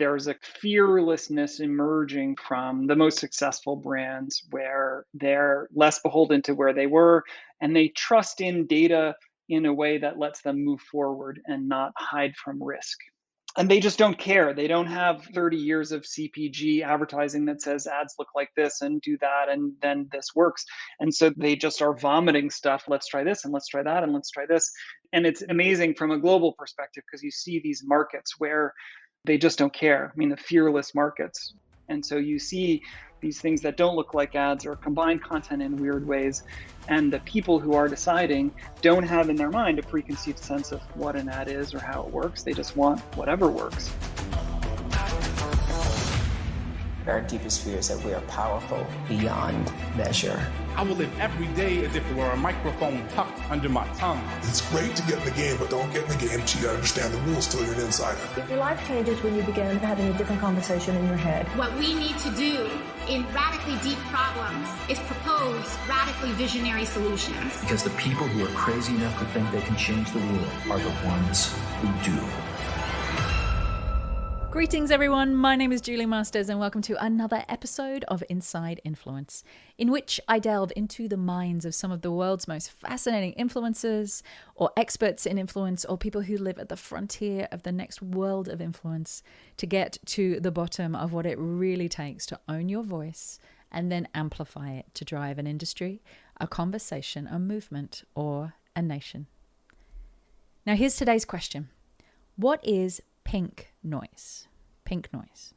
there's a fearlessness emerging from the most successful brands where they're less beholden to where they were and they trust in data in a way that lets them move forward and not hide from risk. And they just don't care. They don't have 30 years of CPG advertising that says ads look like this and do that and then this works. And so they just are vomiting stuff. Let's try this and let's try that and let's try this. And it's amazing from a global perspective because you see these markets where they just don't care. I mean, the fearless markets. And so you see these things that don't look like ads or combine content in weird ways. And the people who are deciding don't have in their mind a preconceived sense of what an ad is or how it works. They just want whatever works. Our deepest fear is that we are powerful beyond measure. I will live every day as if there were a microphone tucked under my tongue. It's great to get in the game, but don't get in the game till you understand the rules till you're an insider. Your life changes when you begin having a different conversation in your head. What we need to do in radically deep problems is propose radically visionary solutions. Because the people who are crazy enough to think they can change the world are the ones who do. Greetings everyone, my name is Julie Masters and welcome to another episode of Inside Influence, in which I delve into the minds of some of the world's most fascinating influencers or experts in influence or people who live at the frontier of the next world of influence to get to the bottom of what it really takes to own your voice and then amplify it to drive an industry, a conversation, a movement, or a nation. Now here's today's question. What is pink noise? Pink noise.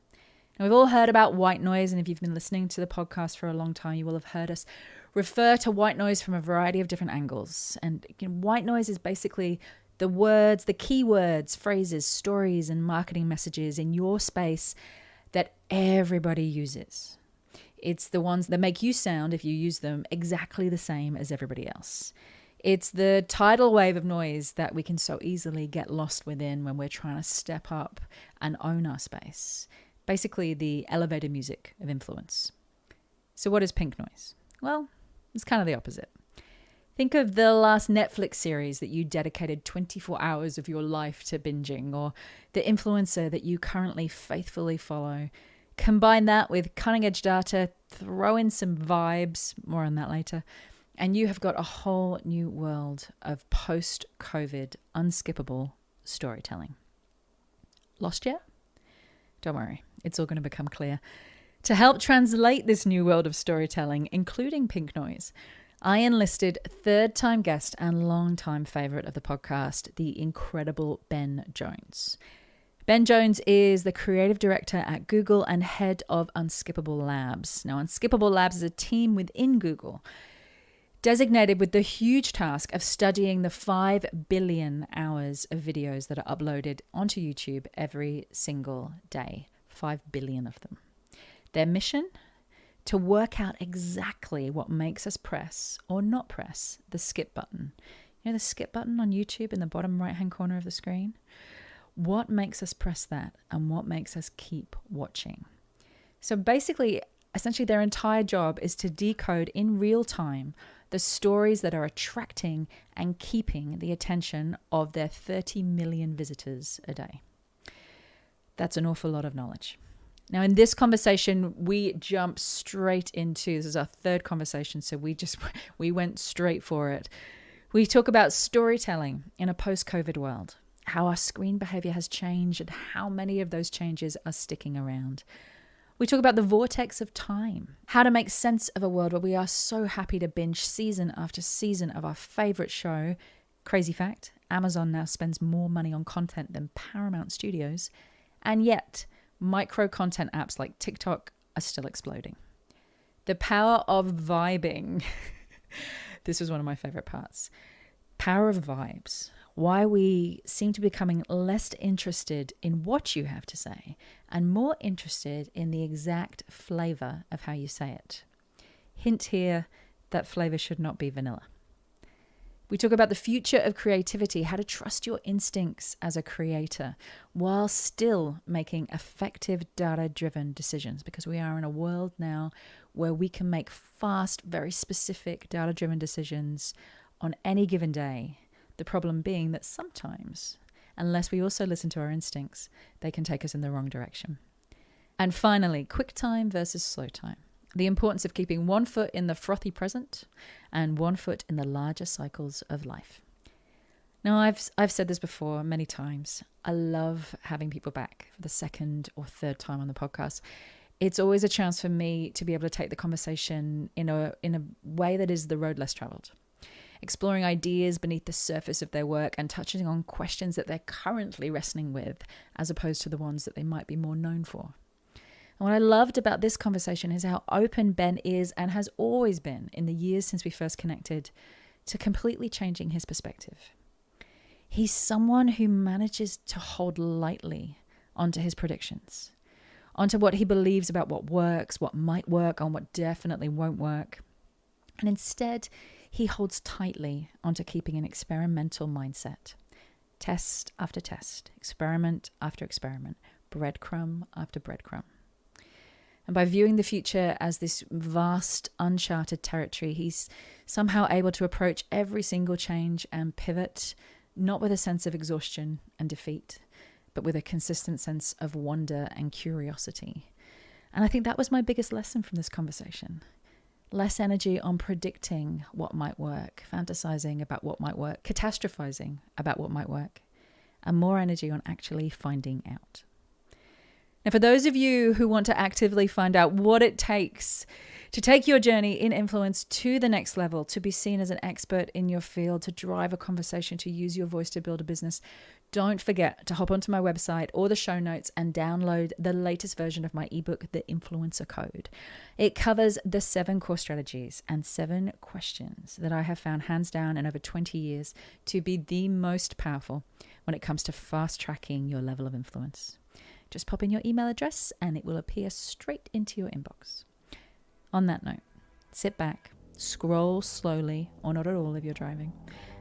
Now, we've all heard about white noise, and if you've been listening to the podcast for a long time, you will have heard us refer to white noise from a variety of different angles. And white noise is basically the words, the keywords, phrases, stories, and marketing messages in your space that everybody uses. It's the ones that make you sound, if you use them, exactly the same as everybody else. It's the tidal wave of noise that we can so easily get lost within when we're trying to step up and own our space. Basically, the elevator music of influence. So what is pink noise? Well, it's kind of the opposite. Think of the last Netflix series that you dedicated 24 hours of your life to binging, or the influencer that you currently faithfully follow. Combine that with cutting-edge data, throw in some vibes, more on that later, and you have got a whole new world of post-COVID unskippable storytelling. Lost yet? Don't worry, it's all going to become clear. To help translate this new world of storytelling, including pink noise, I enlisted third-time guest and long-time favorite of the podcast, the incredible Ben Jones. Ben Jones is the creative director at Google and head of UnSkippable Labs. Now, UnSkippable Labs is a team within Google designated with the huge task of studying the 5 billion hours of videos that are uploaded onto YouTube every single day. 5 billion of them. Their mission? To work out exactly what makes us press or not press the skip button. You know the skip button on YouTube in the bottom right-hand corner of the screen? What makes us press that and what makes us keep watching? So basically, essentially their entire job is to decode in real time the stories that are attracting and keeping the attention of their 30 million visitors a day. That's an awful lot of knowledge. Now, in this conversation, we jump straight into, this is our third conversation, so we went straight for it. We talk about storytelling in a post-COVID world, how our screen behavior has changed and how many of those changes are sticking around. We talk about the vortex of time, how to make sense of a world where we are so happy to binge season after season of our favorite show. Crazy fact, Amazon now spends more money on content than Paramount Studios, and yet micro content apps like TikTok are still exploding. The power of vibing. This was one of my favorite parts. Power of vibes. Why we seem to be becoming less interested in what you have to say and more interested in the exact flavor of how you say it. Hint here, that flavor should not be vanilla. We talk about the future of creativity, how to trust your instincts as a creator while still making effective data-driven decisions, because we are in a world now where we can make fast, very specific data-driven decisions on any given day. The problem being that sometimes, unless we also listen to our instincts, they can take us in the wrong direction. And finally, quick time versus slow time. The importance of keeping one foot in the frothy present and one foot in the larger cycles of life. Now, I've said this before many times. I love having people back for the second or third time on the podcast. It's always a chance for me to be able to take the conversation in a way that is the road less traveled, exploring ideas beneath the surface of their work and touching on questions that they're currently wrestling with, as opposed to the ones that they might be more known for. And what I loved about this conversation is how open Ben is and has always been in the years since we first connected to completely changing his perspective. He's someone who manages to hold lightly onto his predictions, onto what he believes about what works, what might work, and what definitely won't work. And instead, he holds tightly onto keeping an experimental mindset. Test after test, experiment after experiment, breadcrumb after breadcrumb. And by viewing the future as this vast, uncharted territory, he's somehow able to approach every single change and pivot, not with a sense of exhaustion and defeat, but with a consistent sense of wonder and curiosity. And I think that was my biggest lesson from this conversation. Less energy on predicting what might work, fantasizing about what might work, catastrophizing about what might work, and more energy on actually finding out. Now, for those of you who want to actively find out what it takes to take your journey in influence to the next level, to be seen as an expert in your field, to drive a conversation, to use your voice to build a business, don't forget to hop onto my website or the show notes and download the latest version of my ebook, The Influencer Code. It covers the 7 core strategies and 7 questions that I have found hands down in over 20 years to be the most powerful when it comes to fast tracking your level of influence. Just pop in your email address and it will appear straight into your inbox. On that note, sit back, scroll slowly or not at all if you're driving,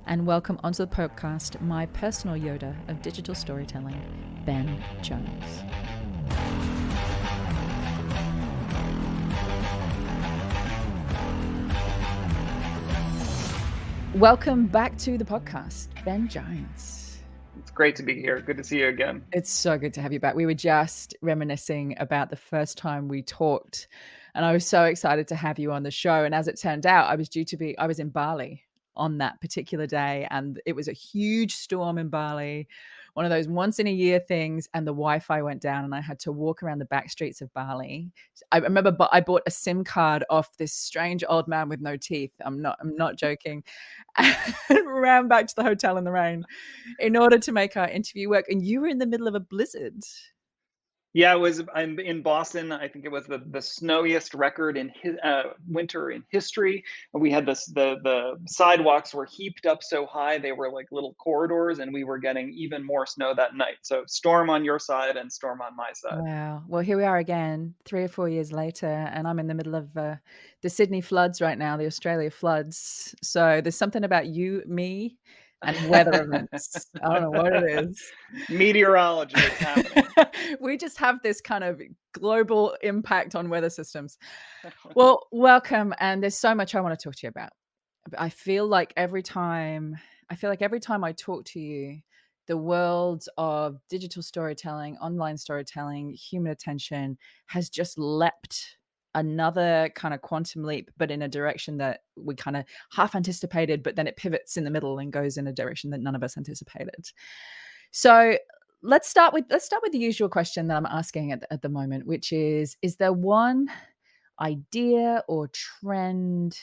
and welcome onto the podcast my personal Yoda of digital storytelling, Ben Jones. Welcome back to the podcast, Ben Jones. It's great to be here. Good to see you again. It's so good to have you back. We were just reminiscing about the first time we talked, and I was so excited to have you on the show. And as it turned out, I was in Bali on that particular day, and it was a huge storm in Bali, one of those once in a year things, and the Wi-Fi went down and I had to walk around the back streets of Bali. I remember I bought a SIM card off this strange old man with no teeth. I'm not joking. And ran back to the hotel in the rain in order to make our interview work. And you were in the middle of a blizzard. Yeah, I'm in Boston. I think it was the snowiest record in winter in history. And we had the sidewalks were heaped up so high they were like little corridors, and we were getting even more snow that night. So storm on your side and storm on my side. Wow. Well, here we are again, 3 or 4 years later, and I'm in the middle of the Sydney floods right now, the Australia floods. So there's something about you, me, and weather events. I don't know what it is. Meteorology is happening. We just have this kind of global impact on weather systems. Well, welcome. And there's so much I want to talk to you about. I feel like every time I talk to you, the world of digital storytelling, online storytelling, human attention has just leapt another kind of quantum leap, but in a direction that we kind of half anticipated, but then it pivots in the middle and goes in a direction that none of us anticipated. So let's start with the usual question that I'm asking at the moment, which is there one idea or trend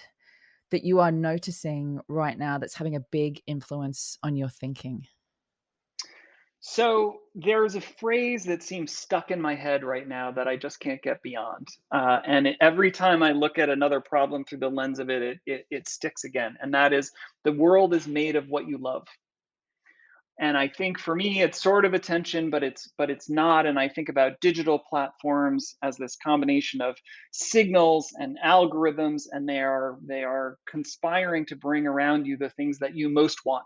that you are noticing right now that's having a big influence on your thinking? So there's a phrase that seems stuck in my head right now that I just can't get beyond. Every time I look at another problem through the lens of it sticks again. And that is, the world is made of what you love. And I think for me, it's sort of attention, but it's not. And I think about digital platforms as this combination of signals and algorithms, and they are conspiring to bring around you the things that you most want.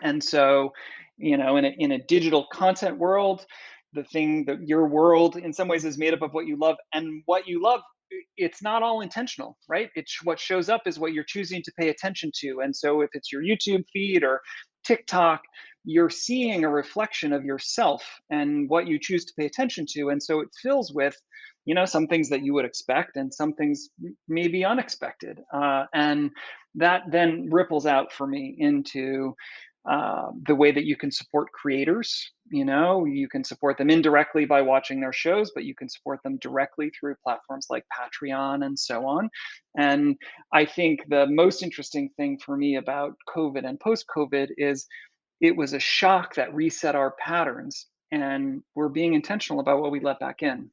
And so, in a digital content world, the thing that your world in some ways is made up of what you love, and what you love, it's not all intentional, right? It's what shows up is what you're choosing to pay attention to. And so if it's your YouTube feed or TikTok, you're seeing a reflection of yourself and what you choose to pay attention to. And so it fills with, some things that you would expect and some things maybe unexpected. And that then ripples out for me into the way that you can support creators. You can support them indirectly by watching their shows, but you can support them directly through platforms like Patreon and so on. And I think the most interesting thing for me about COVID and post COVID is it was a shock that reset our patterns, and we're being intentional about what we let back in.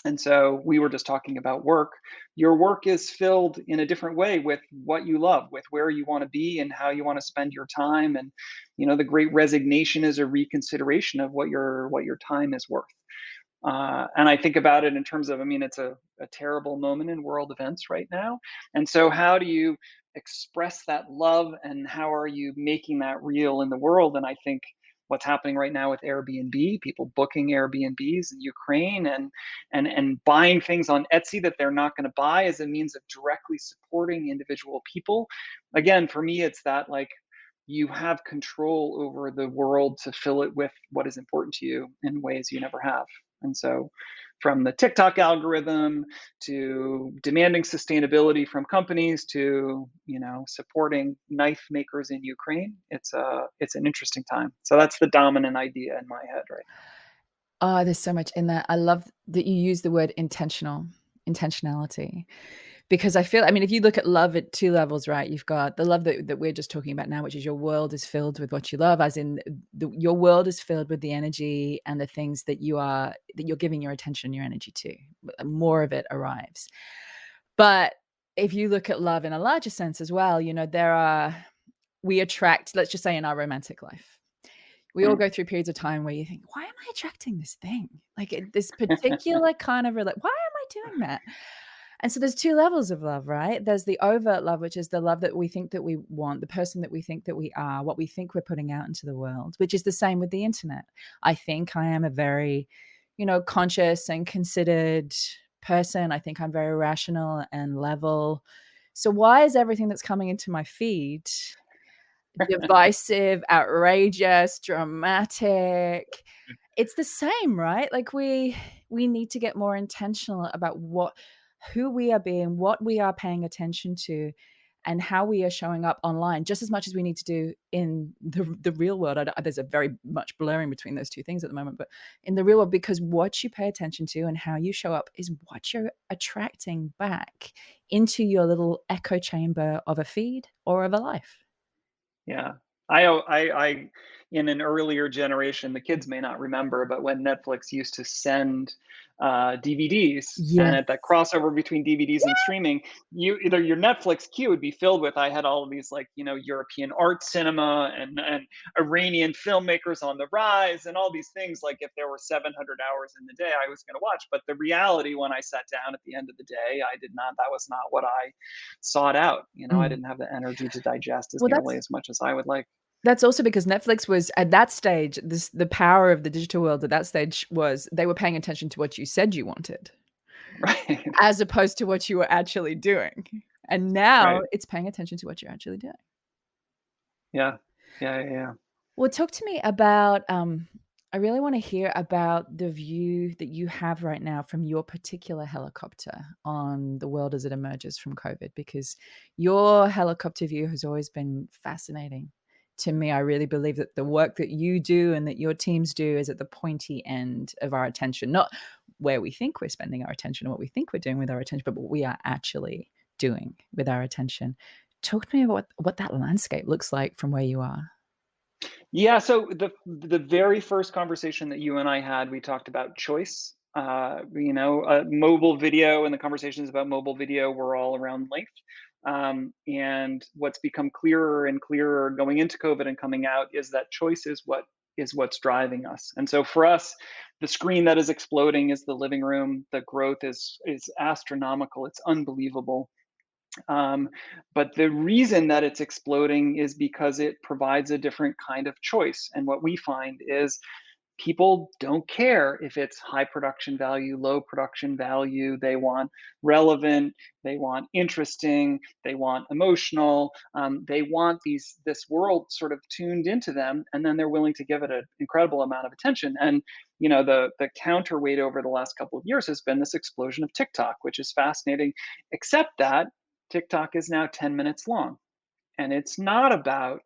And so we were just talking about work. Your work is filled in a different way with what you love, with where you want to be and how you want to spend your time. And the great resignation is a reconsideration of what your time is worth. And I think about it in terms of, it's a terrible moment in world events right now. And so, how do you express that love and how are you making that real in the world? And I think what's happening right now with Airbnb, people booking Airbnbs in Ukraine and buying things on Etsy that they're not going to buy as a means of directly supporting individual people. Again, for me, it's that like you have control over the world to fill it with what is important to you in ways you never have. And so, from the TikTok algorithm to demanding sustainability from companies to supporting knife makers in Ukraine, it's an interesting time. So that's the dominant idea in my head right now. There's so much in that. I love that you use the word intentionality. Because I feel, if you look at love at two levels, right? You've got the love that we're just talking about now, which is your world is filled with what you love, as in your world is filled with the energy and the things that you're giving your attention, your energy to. More of it arrives. But if you look at love in a larger sense as well, we attract, let's just say in our romantic life, we all go through periods of time where you think, why am I attracting this thing? Like this particular kind of, why am I doing that? And so there's two levels of love, right? There's the overt love, which is the love that we think that we want, the person that we think that we are, what we think we're putting out into the world, which is the same with the internet. I think I am a very, conscious and considered person. I think I'm very rational and level. So why is everything that's coming into my feed divisive, outrageous, dramatic? It's the same, right? Like we need to get more intentional about who we are being, what we are paying attention to, and how we are showing up online, just as much as we need to do in the real world. There's a very much blurring between those two things at the moment, but in the real world, because what you pay attention to and how you show up is what you're attracting back into your little echo chamber of a feed or of a life. Yeah. I in an earlier generation, the kids may not remember, but when Netflix used to send DVDs, and Yes. at that crossover between DVDs and streaming, either your Netflix queue would be filled with, I had all of these like, European art cinema and Iranian filmmakers on the rise and all these things. Like if there were 700 hours in the day, I was going to watch. But the reality when I sat down at the end of the day, that was not what I sought out. I didn't have the energy to digest nearly as much as I would like. That's also because Netflix was at that stage, the power of the digital world at that stage was they were paying attention to what you said you wanted, right, as opposed to what you were actually doing. And now right. it's paying attention to what you're actually doing. Yeah. Well, talk to me about, I really want to hear about the view that you have right now from your particular helicopter on the world as it emerges from COVID, because your helicopter view has always been fascinating to me. I really believe that the work that you do and that your teams do is at the pointy end of our attention, not where we think we're spending our attention or what we think we're doing with our attention, but what we are actually doing with our attention. Talk to me about what that landscape looks like from where you are. Yeah. So the very first conversation that you and I had, we talked about choice. Mobile video, and the conversations about mobile video were all around length. And what's become clearer and clearer going into COVID and coming out is that choice is what's driving us. And so for us, the screen that is exploding is the living room. The growth is astronomical. It's unbelievable. But the reason that it's exploding is because it provides a different kind of choice. And what we find is People don't care if it's high production value, low production value. They want relevant, they want interesting, they want emotional. They want this world sort of tuned into them, and then they're willing to give it an incredible amount of attention. And the counterweight over the last couple of years has been this explosion of TikTok, which is fascinating, except that TikTok is now 10 minutes long. And it's not about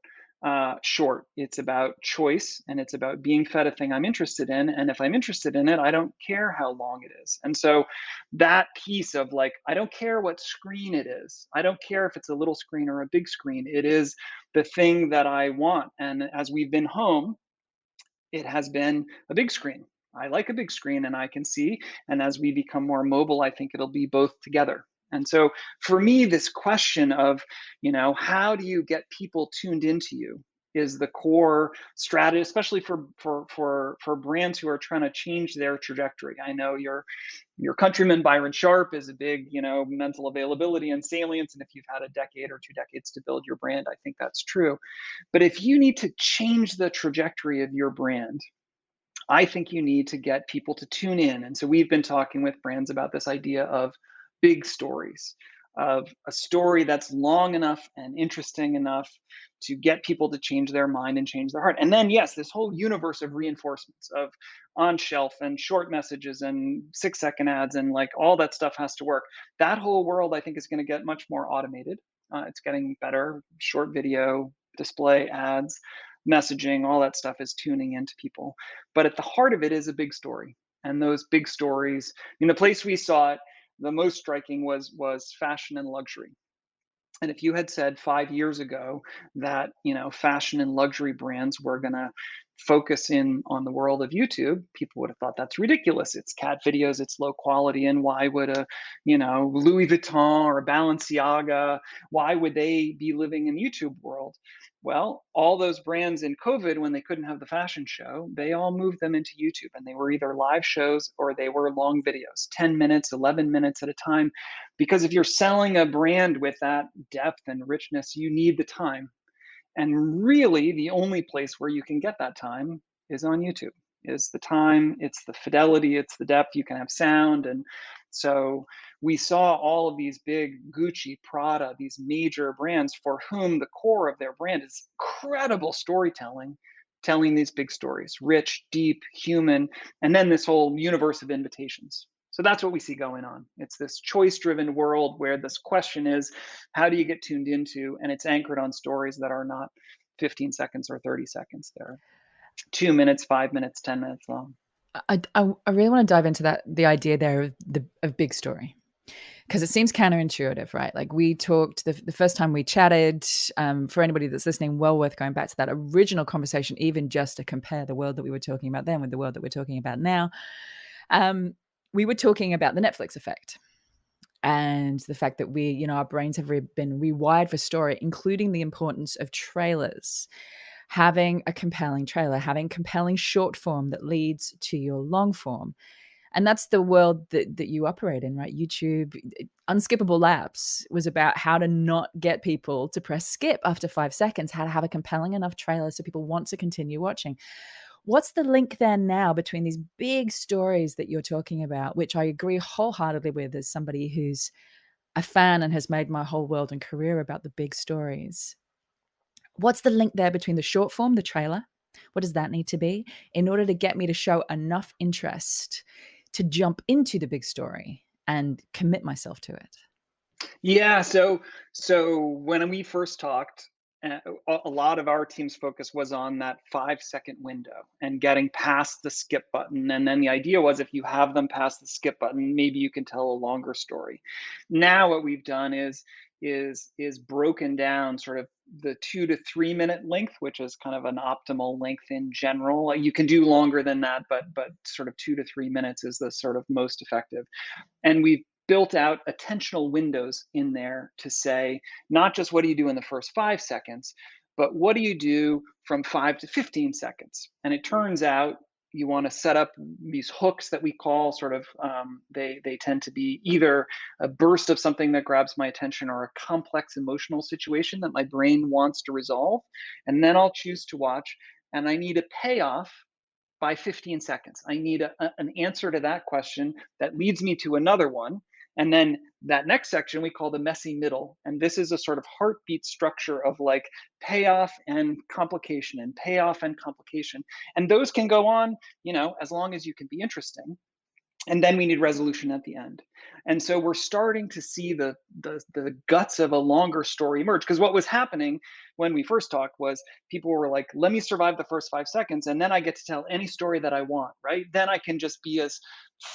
short. It's about choice, and it's about being fed a thing I'm interested in. And if I'm interested in it, I don't care how long it is. And so that piece of like, I don't care what screen it is. I don't care if it's a little screen or a big screen. It is the thing that I want. And as we've been home, it has been a big screen. I like a big screen and I can see. And as we become more mobile, I think it'll be both together. And so for me, this question of, how do you get people tuned into you is the core strategy, especially for brands who are trying to change their trajectory. I know your countryman Byron Sharp is a big, mental availability and salience. And if you've had a decade or 2 decades to build your brand, I think that's true. But if you need to change the trajectory of your brand, I think you need to get people to tune in. And so we've been talking with brands about this idea of big stories, of a story that's long enough and interesting enough to get people to change their mind and change their heart. And then, yes, this whole universe of reinforcements of on shelf and short messages and 6-second ads and like all that stuff has to work. That whole world, I think, is going to get much more automated. It's getting better. Short video, display ads, messaging, all that stuff is tuning into people. But at the heart of it is a big story. And those big stories, the place we saw it the most striking was fashion and luxury. And if you had said 5 years ago that fashion and luxury brands were going to focus in on the world of YouTube, people would have thought that's ridiculous. It's cat videos, it's low quality, and why would a Louis Vuitton or a Balenciaga, why would they be living in the YouTube world? Well, all those brands in COVID, when they couldn't have the fashion show, they all moved them into YouTube, and they were either live shows or they were long videos, 10 minutes, 11 minutes at a time. Because if you're selling a brand with that depth and richness, you need the time. And really, the only place where you can get that time is on YouTube. Is the time, it's the fidelity, it's the depth. You can have sound. And so we saw all of these big Gucci, Prada, these major brands for whom the core of their brand is incredible storytelling, telling these big stories, rich, deep, human, and then this whole universe of invitations. So that's what we see going on. It's this choice-driven world where this question is, how do you get tuned into? And it's anchored on stories that are not 15 seconds or 30 seconds. They're 2 minutes, 5 minutes, 10 minutes long. I really want to dive into the idea there of big story, because it seems counterintuitive, right? Like we talked the first time we chatted, for anybody that's listening, well worth going back to that original conversation, even just to compare the world that we were talking about then with the world that we're talking about now. We were talking about the Netflix effect and the fact that our brains have been rewired for story, including the importance of trailers. Having a compelling trailer, having compelling short form that leads to your long form. And that's the world that you operate in, right? YouTube, Unskippable Labs was about how to not get people to press skip after 5 seconds, how to have a compelling enough trailer so people want to continue watching. What's the link there now between these big stories that you're talking about, which I agree wholeheartedly with as somebody who's a fan and has made my whole world and career about the big stories? What's the link there between the short form, the trailer? What does that need to be in order to get me to show enough interest to jump into the big story and commit myself to it? Yeah. So when we first talked, a lot of our team's focus was on that 5-second window and getting past the skip button. And then the idea was, if you have them past the skip button, maybe you can tell a longer story. Now what we've done is broken down sort of the 2 to 3 minute length, which is kind of an optimal length in general. You can do longer than that, but sort of 2 to 3 minutes is the sort of most effective. And we've built out attentional windows in there to say, not just what do you do in the first 5 seconds, but what do you do from 5 to 15 seconds? And it turns out you want to set up these hooks that we call sort of, they tend to be either a burst of something that grabs my attention or a complex emotional situation that my brain wants to resolve. And then I'll choose to watch. And I need a payoff by 15 seconds. I need an answer to that question that leads me to another one. And then that next section we call the messy middle. And this is a sort of heartbeat structure of like payoff and complication and payoff and complication. And those can go on, as long as you can be interesting. And then we need resolution at the end. And so we're starting to see the guts of a longer story emerge, because what was happening when we first talked was people were like, let me survive the first 5 seconds and then I get to tell any story that I want, right? Then I can just be as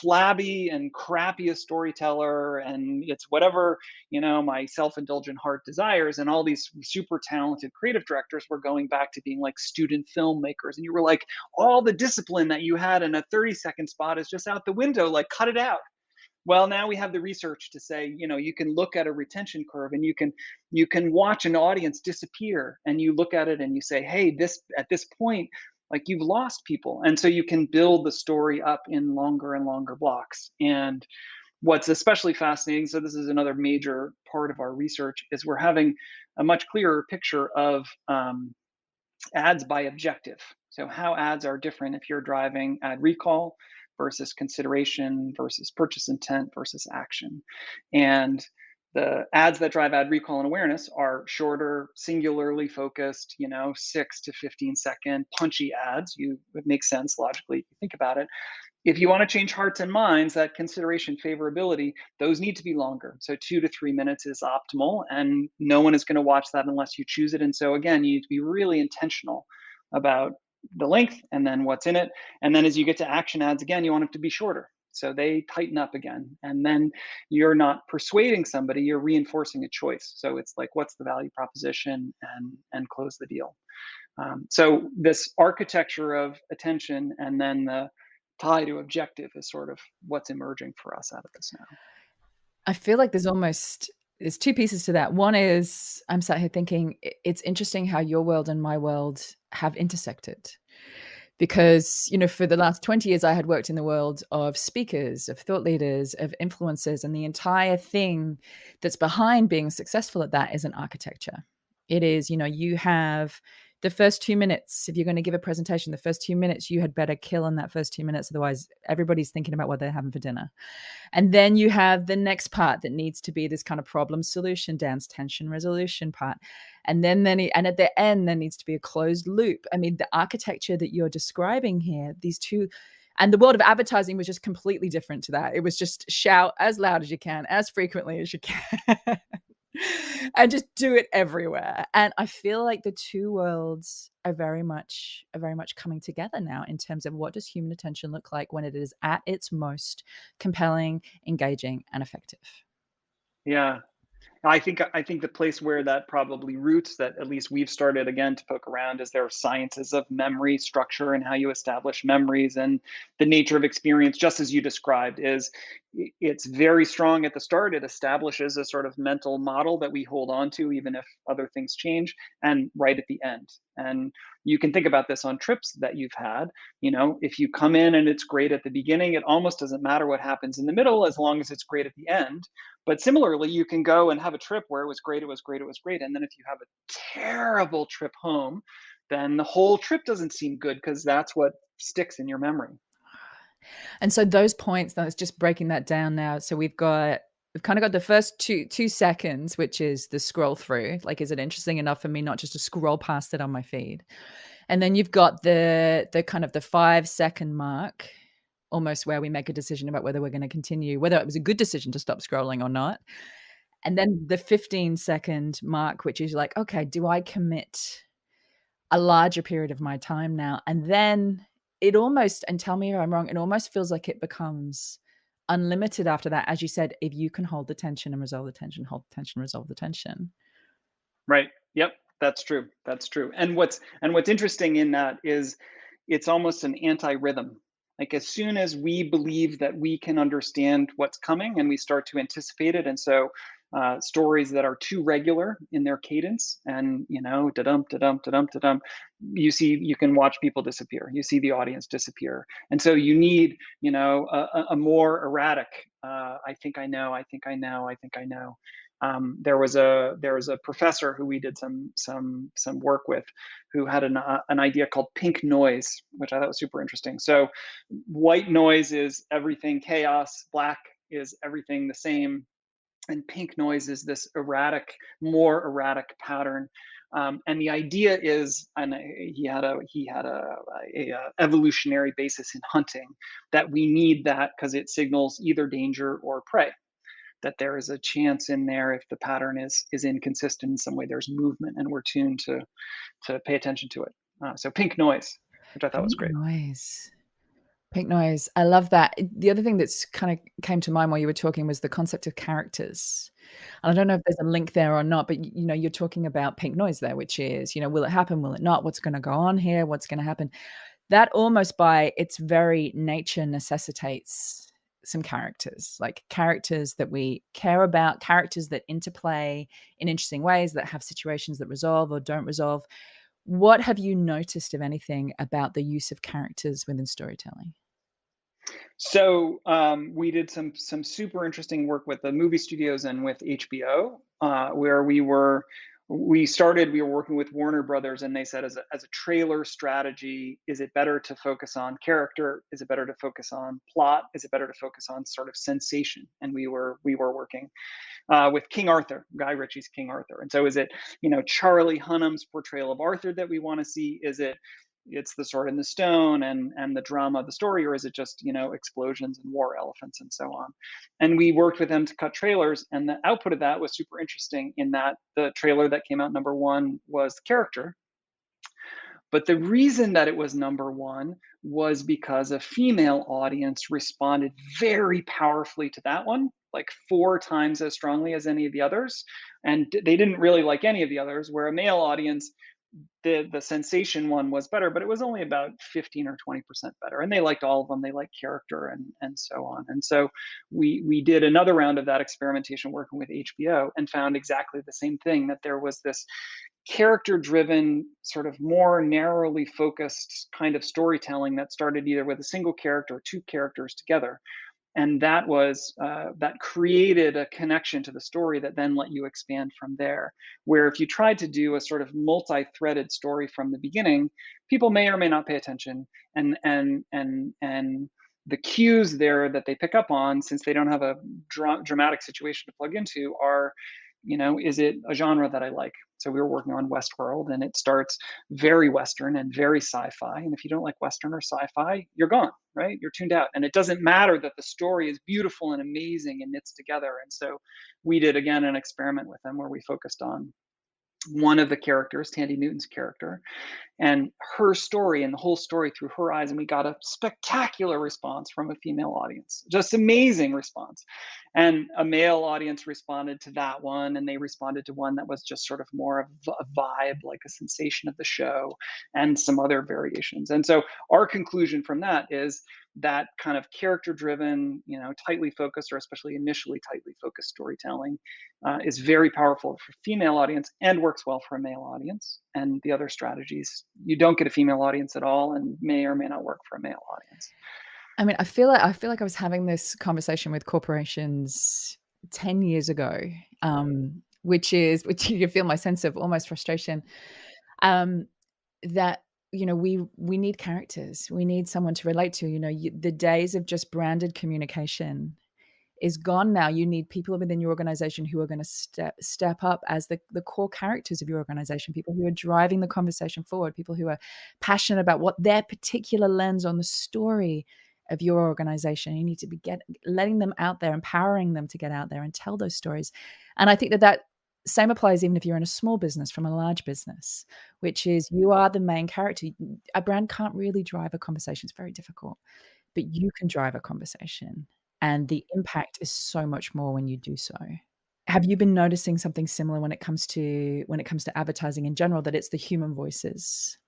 flabby and crappy a storyteller, and it's whatever my self-indulgent heart desires. And all these super talented creative directors were going back to being like student filmmakers, and you were like, all the discipline that you had in a 30-second spot is just out the window, like cut it out. Well, now we have the research to say, you can look at a retention curve, and you can watch an audience disappear, and you look at it and you say, hey, this at this point, like, you've lost people. And so you can build the story up in longer and longer blocks. And what's especially fascinating, so this is another major part of our research, is we're having a much clearer picture of ads by objective. So how ads are different if you're driving ad recall versus consideration versus purchase intent versus action. And the ads that drive ad recall and awareness are shorter, singularly focused, 6 to 15-second punchy ads. It makes sense logically if you think about it. If you want to change hearts and minds, that consideration favorability, those need to be longer. So 2 to 3 minutes is optimal, and no one is going to watch that unless you choose it. And so again, you need to be really intentional about the length and then what's in it. And then as you get to action ads, again, you want them to be shorter. So they tighten up again. And then you're not persuading somebody, you're reinforcing a choice. So it's like, what's the value proposition, and close the deal. So this architecture of attention and then the tie to objective is sort of what's emerging for us out of this now. I feel like there's two pieces to that. One is, I'm sat here thinking it's interesting how your world and my world have intersected. Because, for the last 20 years, I had worked in the world of speakers, of thought leaders, of influencers, and the entire thing that's behind being successful at that is an architecture. It is, you have the first 2 minutes. If you're going to give a presentation, the first 2 minutes, you had better kill in that first 2 minutes. Otherwise, everybody's thinking about what they're having for dinner. And then you have the next part that needs to be this kind of problem solution dance, tension resolution part. And and at the end, there needs to be a closed loop. I mean, the architecture that you're describing here, these two, and the world of advertising was just completely different to that. It was just shout as loud as you can, as frequently as you can. And just do it everywhere. And I feel like the two worlds are very much coming together now in terms of what does human attention look like when it is at its most compelling, engaging, and effective. Yeah. I think the place where that probably roots, that at least we've started again to poke around, is there are sciences of memory structure and how you establish memories, and the nature of experience, just as you described, is it's very strong at the start. It establishes a sort of mental model that we hold on to even if other things change, and right at the end. And you can think about this on trips that you've had. If you come in and it's great at the beginning, it almost doesn't matter what happens in the middle as long as it's great at the end. But similarly, you can go and have a trip where it was great, and then if you have a terrible trip home, then the whole trip doesn't seem good, because that's what sticks in your memory. And so those points, let's just breaking that down now. So we've kind of got the first two seconds, which is the scroll through. Like, is it interesting enough for me not just to scroll past it on my feed? And then you've got the kind of the 5-second mark, almost, where we make a decision about whether we're going to continue, whether it was a good decision to stop scrolling or not. And then the 15-second mark, which is like, okay, do I commit a larger period of my time now? And then it almost, and tell me if I'm wrong, it almost feels like it becomes unlimited after that. As you said, if you can hold the tension and resolve the tension, hold the tension, resolve the tension. Right. Yep. That's true. And what's interesting in that is it's almost an anti-rhythm. Like, as soon as we believe that we can understand what's coming and we start to anticipate it, and so stories that are too regular in their cadence, and da-dum, da-dum, da-dum, da-dum, you can watch people disappear. You see the audience disappear. And so you need, a more erratic, I think I know, There was a professor who we did some work with, who had an idea called pink noise, which I thought was super interesting. So white noise is everything chaos, black is everything the same, and pink noise is this more erratic pattern. And the idea is, and he had a evolutionary basis in hunting, that we need that because it signals either danger or prey. That there is a chance in there, if the pattern is inconsistent in some way, there's movement, and we're tuned to pay attention to it. So pink noise, which I thought was Pink great. noise. Pink noise. I love that. The other thing that's kind of came to mind while you were talking was the concept of characters. And I don't know if there's a link there or not, but you're talking about pink noise there, which is, will it happen? Will it not? What's going to go on here? What's going to happen? That almost by its very nature necessitates some characters, like characters that we care about, characters that interplay in interesting ways, that have situations that resolve or don't resolve. What have you noticed, if anything, about the use of characters within storytelling? So we did some super interesting work with the movie studios and with HBO, where we were working with Warner Brothers, and they said, as a trailer strategy, is it better to focus on character? Is it better to focus on plot? Is it better to focus on sort of sensation? And we were working with King Arthur, Guy Ritchie's King Arthur. And so is it, Charlie Hunnam's portrayal of Arthur that we want to see? It's the sword and the stone and the drama of the story, or is it just, explosions and war elephants and so on? And we worked with them to cut trailers, and the output of that was super interesting, in that the trailer that came out number one was the character. But the reason that it was number one was because a female audience responded very powerfully to that one, like 4 times as strongly as any of the others. And they didn't really like any of the others, where a male audience, the sensation one was better, but it was only about 15 or 20% better. And they liked all of them. They liked character and so on. And so we did another round of that experimentation working with HBO, and found exactly the same thing, that there was this character driven, sort of more narrowly focused kind of storytelling that started either with a single character or two characters together. And that created a connection to the story that then let you expand from there. Where if you tried to do a sort of multi-threaded story from the beginning, people may or may not pay attention, and the cues there that they pick up on, since they don't have a dramatic situation to plug into, are, is it a genre that I like? So we were working on Westworld, and it starts very Western and very sci-fi. And if you don't like Western or sci-fi, you're gone, right? You're tuned out. And it doesn't matter that the story is beautiful and amazing and knits together. And so we did, again, an experiment with them where we focused on one of the characters, Tandy Newton's character, and her story, and the whole story through her eyes. And we got a spectacular response from a female audience, just amazing response. And a male audience responded to that one, and they responded to one that was just sort of more of a vibe, like a sensation of the show, and some other variations. And so our conclusion from that is that kind of character driven, tightly focused, or especially initially tightly focused storytelling, is very powerful for female audience and works well for a male audience. And the other strategies, you don't get a female audience at all, and may or may not work for a male audience. I mean, I feel like I was having this conversation with corporations 10 years ago, which you feel my sense of almost frustration, that, we need characters. We need someone to relate to. The days of just branded communication is gone now. You need people within your organization who are going to step up as the core characters of your organization, people who are driving the conversation forward, people who are passionate about what their particular lens on the story of your organization. You need to be letting them out there, empowering them to get out there and tell those stories. And I think that same applies even if you're in a small business from a large business, which is you are the main character. A brand can't really drive a conversation. It's very difficult, but you can drive a conversation. And the impact is so much more when you do so. Have you been noticing something similar when it comes to advertising in general, that it's the human voices?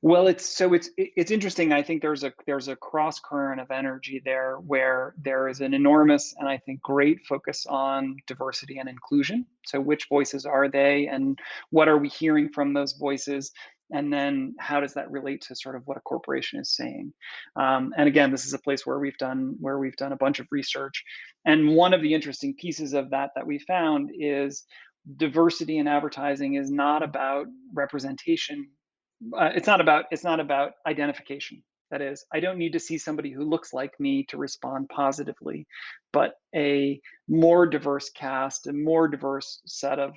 Well, it's interesting. I think there's a cross current of energy there, where there is an enormous, and I think great, focus on diversity and inclusion. So which voices are they, and what are we hearing from those voices? And then how does that relate to sort of what a corporation is saying? And again, this is a place where we've done a bunch of research. And one of the interesting pieces of that we found is diversity in advertising is not about representation. It's not about identification. That is, I don't need to see somebody who looks like me to respond positively, but a more diverse cast, a more diverse set of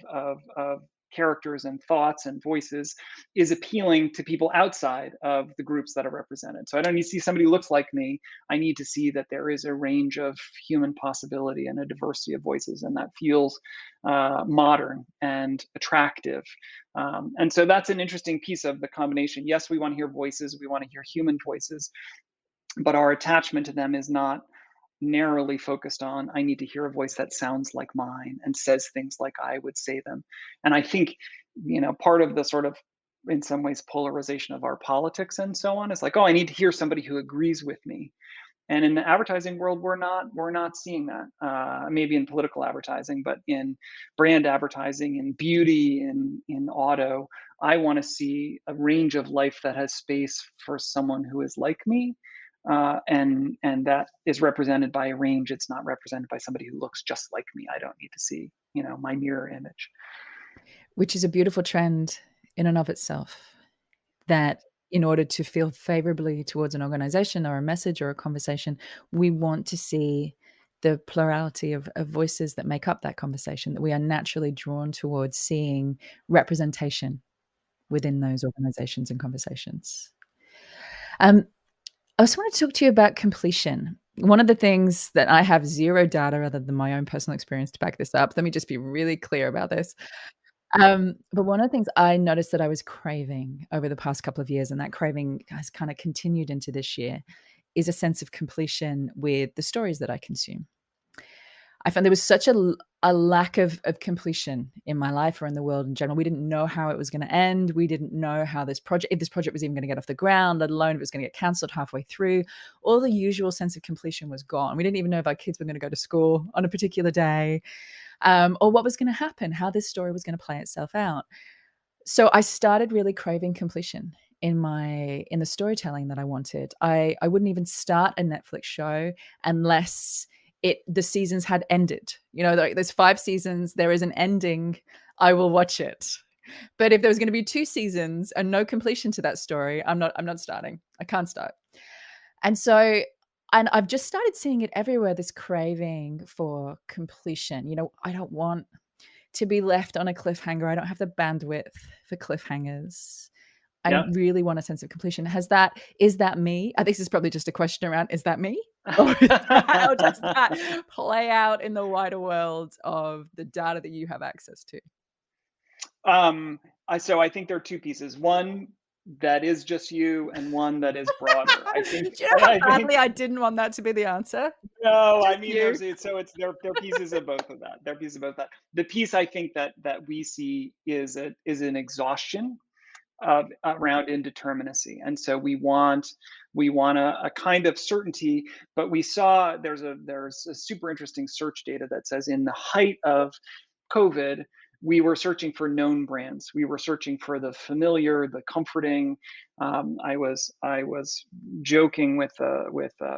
characters and thoughts and voices is appealing to people outside of the groups that are represented. So I don't need to see somebody who looks like me. I need to see that there is a range of human possibility and a diversity of voices, and that feels modern and attractive. And so that's an interesting piece of the combination. Yes, we want to hear voices, we want to hear human voices, but our attachment to them is not narrowly focused on, I need to hear a voice that sounds like mine and says things like I would say them. And I think, part of the sort of, in some ways, polarization of our politics and so on is like, oh, I need to hear somebody who agrees with me. And in the advertising world, we're not seeing that. Maybe in political advertising, but in brand advertising, in beauty, in auto, I want to see a range of life that has space for someone who is like me, and that is represented by a range. It's not represented by somebody who looks just like me. I don't need to see, my mirror image. Which is a beautiful trend in and of itself, that in order to feel favorably towards an organization or a message or a conversation, we want to see the plurality of voices that make up that conversation, that we are naturally drawn towards seeing representation within those organizations and conversations. I also want to talk to you about completion. One of the things that I have zero data other than my own personal experience to back this up, let me just be really clear about this. But one of the things I noticed that I was craving over the past couple of years, and that craving has kind of continued into this year, is a sense of completion with the stories that I consume. I found there was such a lack of completion in my life or in the world in general. We didn't know how it was going to end. We didn't know how if this project was even going to get off the ground, let alone if it was going to get cancelled halfway through. All the usual sense of completion was gone. We didn't even know if our kids were going to go to school on a particular day, or what was going to happen, how this story was going to play itself out. So I started really craving completion in the storytelling that I wanted. I wouldn't even start a Netflix show unless the seasons had ended. There's 5 seasons, there is an ending, I will watch it. But if there was going to be 2 seasons and no completion to that story, I'm not starting. I can't start. And I've just started seeing it everywhere, this craving for completion. I don't want to be left on a cliffhanger. I don't have the bandwidth for cliffhangers. I really want a sense of completion. Is that me? I think this is probably just a question around, is that me? Or does that play out in the wider world of the data that you have access to? So I think there are 2 pieces. One that is just you, and one that is broader. I think. Do you know how badly I didn't want that to be the answer? No, I Just mean, you. there are pieces of both of that. There are pieces of both that. The piece I think that we see is an exhaustion around indeterminacy, and so we want a kind of certainty. But we saw there's a super interesting search data that says in the height of COVID, we were searching for known brands. We were searching for the familiar, the comforting. I was joking with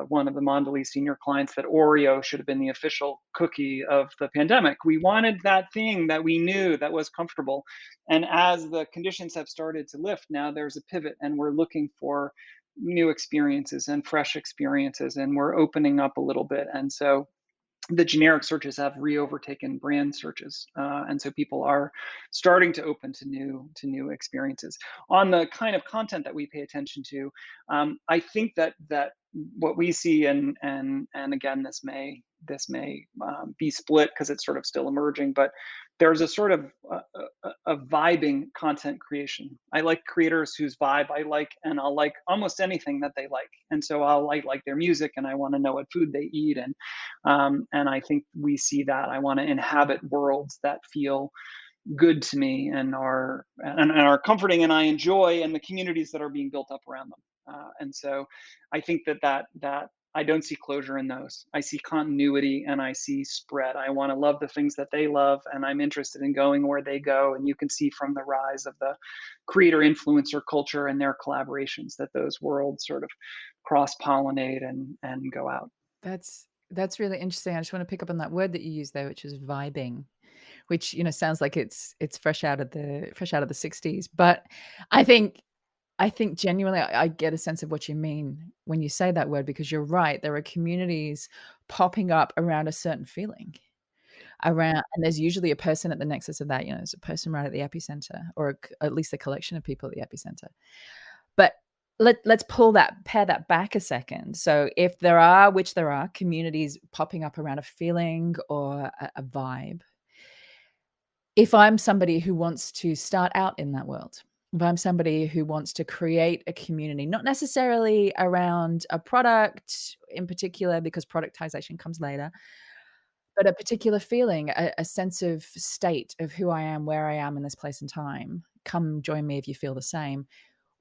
one of the Mondelez senior clients that Oreo should have been the official cookie of the pandemic. We wanted that thing that we knew that was comfortable. And as the conditions have started to lift, now there's a pivot, and we're looking for new experiences and fresh experiences, and we're opening up a little bit. And so the generic searches have re-overtaken brand searches, and so people are starting to open to new experiences. On the kind of content that we pay attention to, I think that what we see, and again, this may be split because it's sort of still emerging, but there's a sort of a vibing content creation. I like creators whose vibe I like, and I'll like almost anything that they like, and so I'll like their music, and I want to know what food they eat, and I think we see that. I want to inhabit worlds that feel good to me and are comforting, and I enjoy, and the communities that are being built up around them. And so I think that I don't see closure in those. I see continuity and I see spread. I want to love the things that they love, and I'm interested in going where they go. And you can see from the rise of the creator influencer culture and their collaborations that those worlds sort of cross pollinate and go out. That's really interesting. I just want to pick up on that word that you used there, which is vibing, which sounds like it's fresh out of the 60s. But I think genuinely I get a sense of what you mean when you say that word, because you're right. There are communities popping up around a certain feeling around, and there's usually a person at the nexus of that. There's a person right at the epicenter, or at least a collection of people at the epicenter. But let's pare that back a second. So if there are, which there are, communities popping up around a feeling or a vibe, if I'm somebody who wants to start out in that world, if I'm somebody who wants to create a community, not necessarily around a product in particular, because productization comes later, but a particular feeling, a sense of state of who I am, where I am in this place and time, come join me if you feel the same.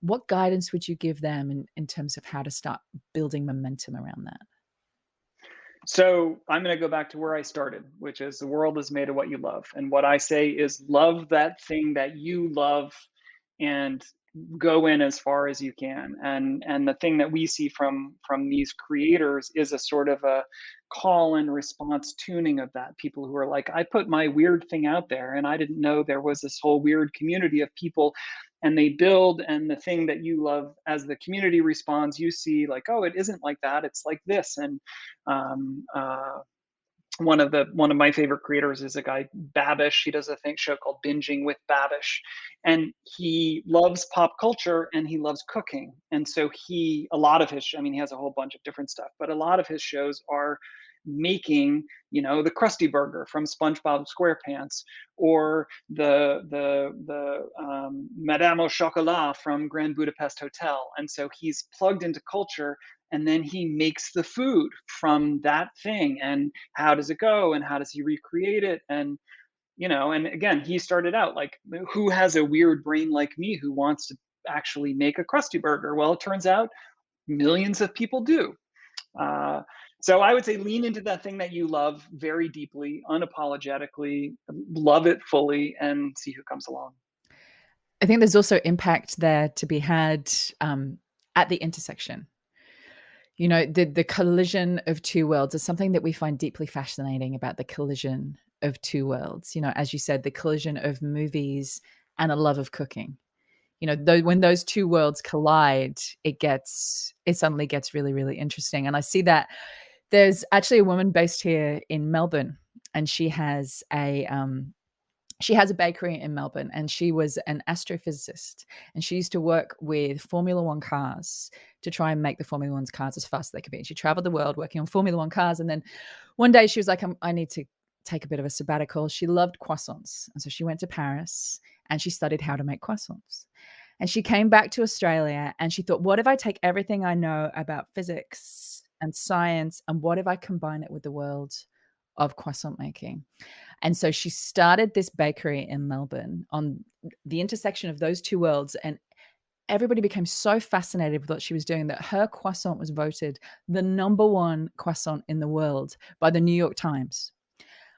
What guidance would you give them in terms of how to start building momentum around that? So I'm going to go back to where I started, which is the world is made of what you love. And what I say is love that thing that you love and go in as far as you can. And the thing that we see from these creators is a sort of a call and response tuning of that. People who are like, I put my weird thing out there and I didn't know there was this whole weird community of people, and they build, and the thing that you love, as the community responds, you see like, oh, it isn't like that, it's like this. And um, uh, one of my favorite creators is a guy Babish. He does a show called Binging with Babish, and he loves pop culture and he loves cooking. And so a lot of his, I mean, he has a whole bunch of different stuff, but a lot of his shows are making, the Krusty Burger from SpongeBob SquarePants, or the Madame au Chocolat from Grand Budapest Hotel. And so he's plugged into culture, and then he makes the food from that thing, and how does it go and how does he recreate it. And and again, he started out like, who has a weird brain like me who wants to actually make a Krusty Burger? Well, it turns out millions of people do. uh, so I would say lean into that thing that you love very deeply, unapologetically, love it fully, and see who comes along. I think there's also impact there to be had at the intersection. The collision of two worlds is something that we find deeply fascinating about the collision of two worlds. As you said, the collision of movies and a love of cooking. When those two worlds collide, it suddenly gets really, really interesting. And I see that there's actually a woman based here in Melbourne, and she has a bakery in Melbourne, and she was an astrophysicist, and she used to work with Formula One cars to try and make the Formula One cars as fast as they could be. And she traveled the world working on Formula One cars. And then one day she was like, I need to take a bit of a sabbatical. She loved croissants. And so she went to Paris and she studied how to make croissants. And she came back to Australia and she thought, what if I take everything I know about physics and science, and what if I combine it with the world of croissant making? And so she started this bakery in Melbourne on the intersection of those two worlds. And everybody became so fascinated with what she was doing that her croissant was voted the #1 croissant in the world by the New York Times.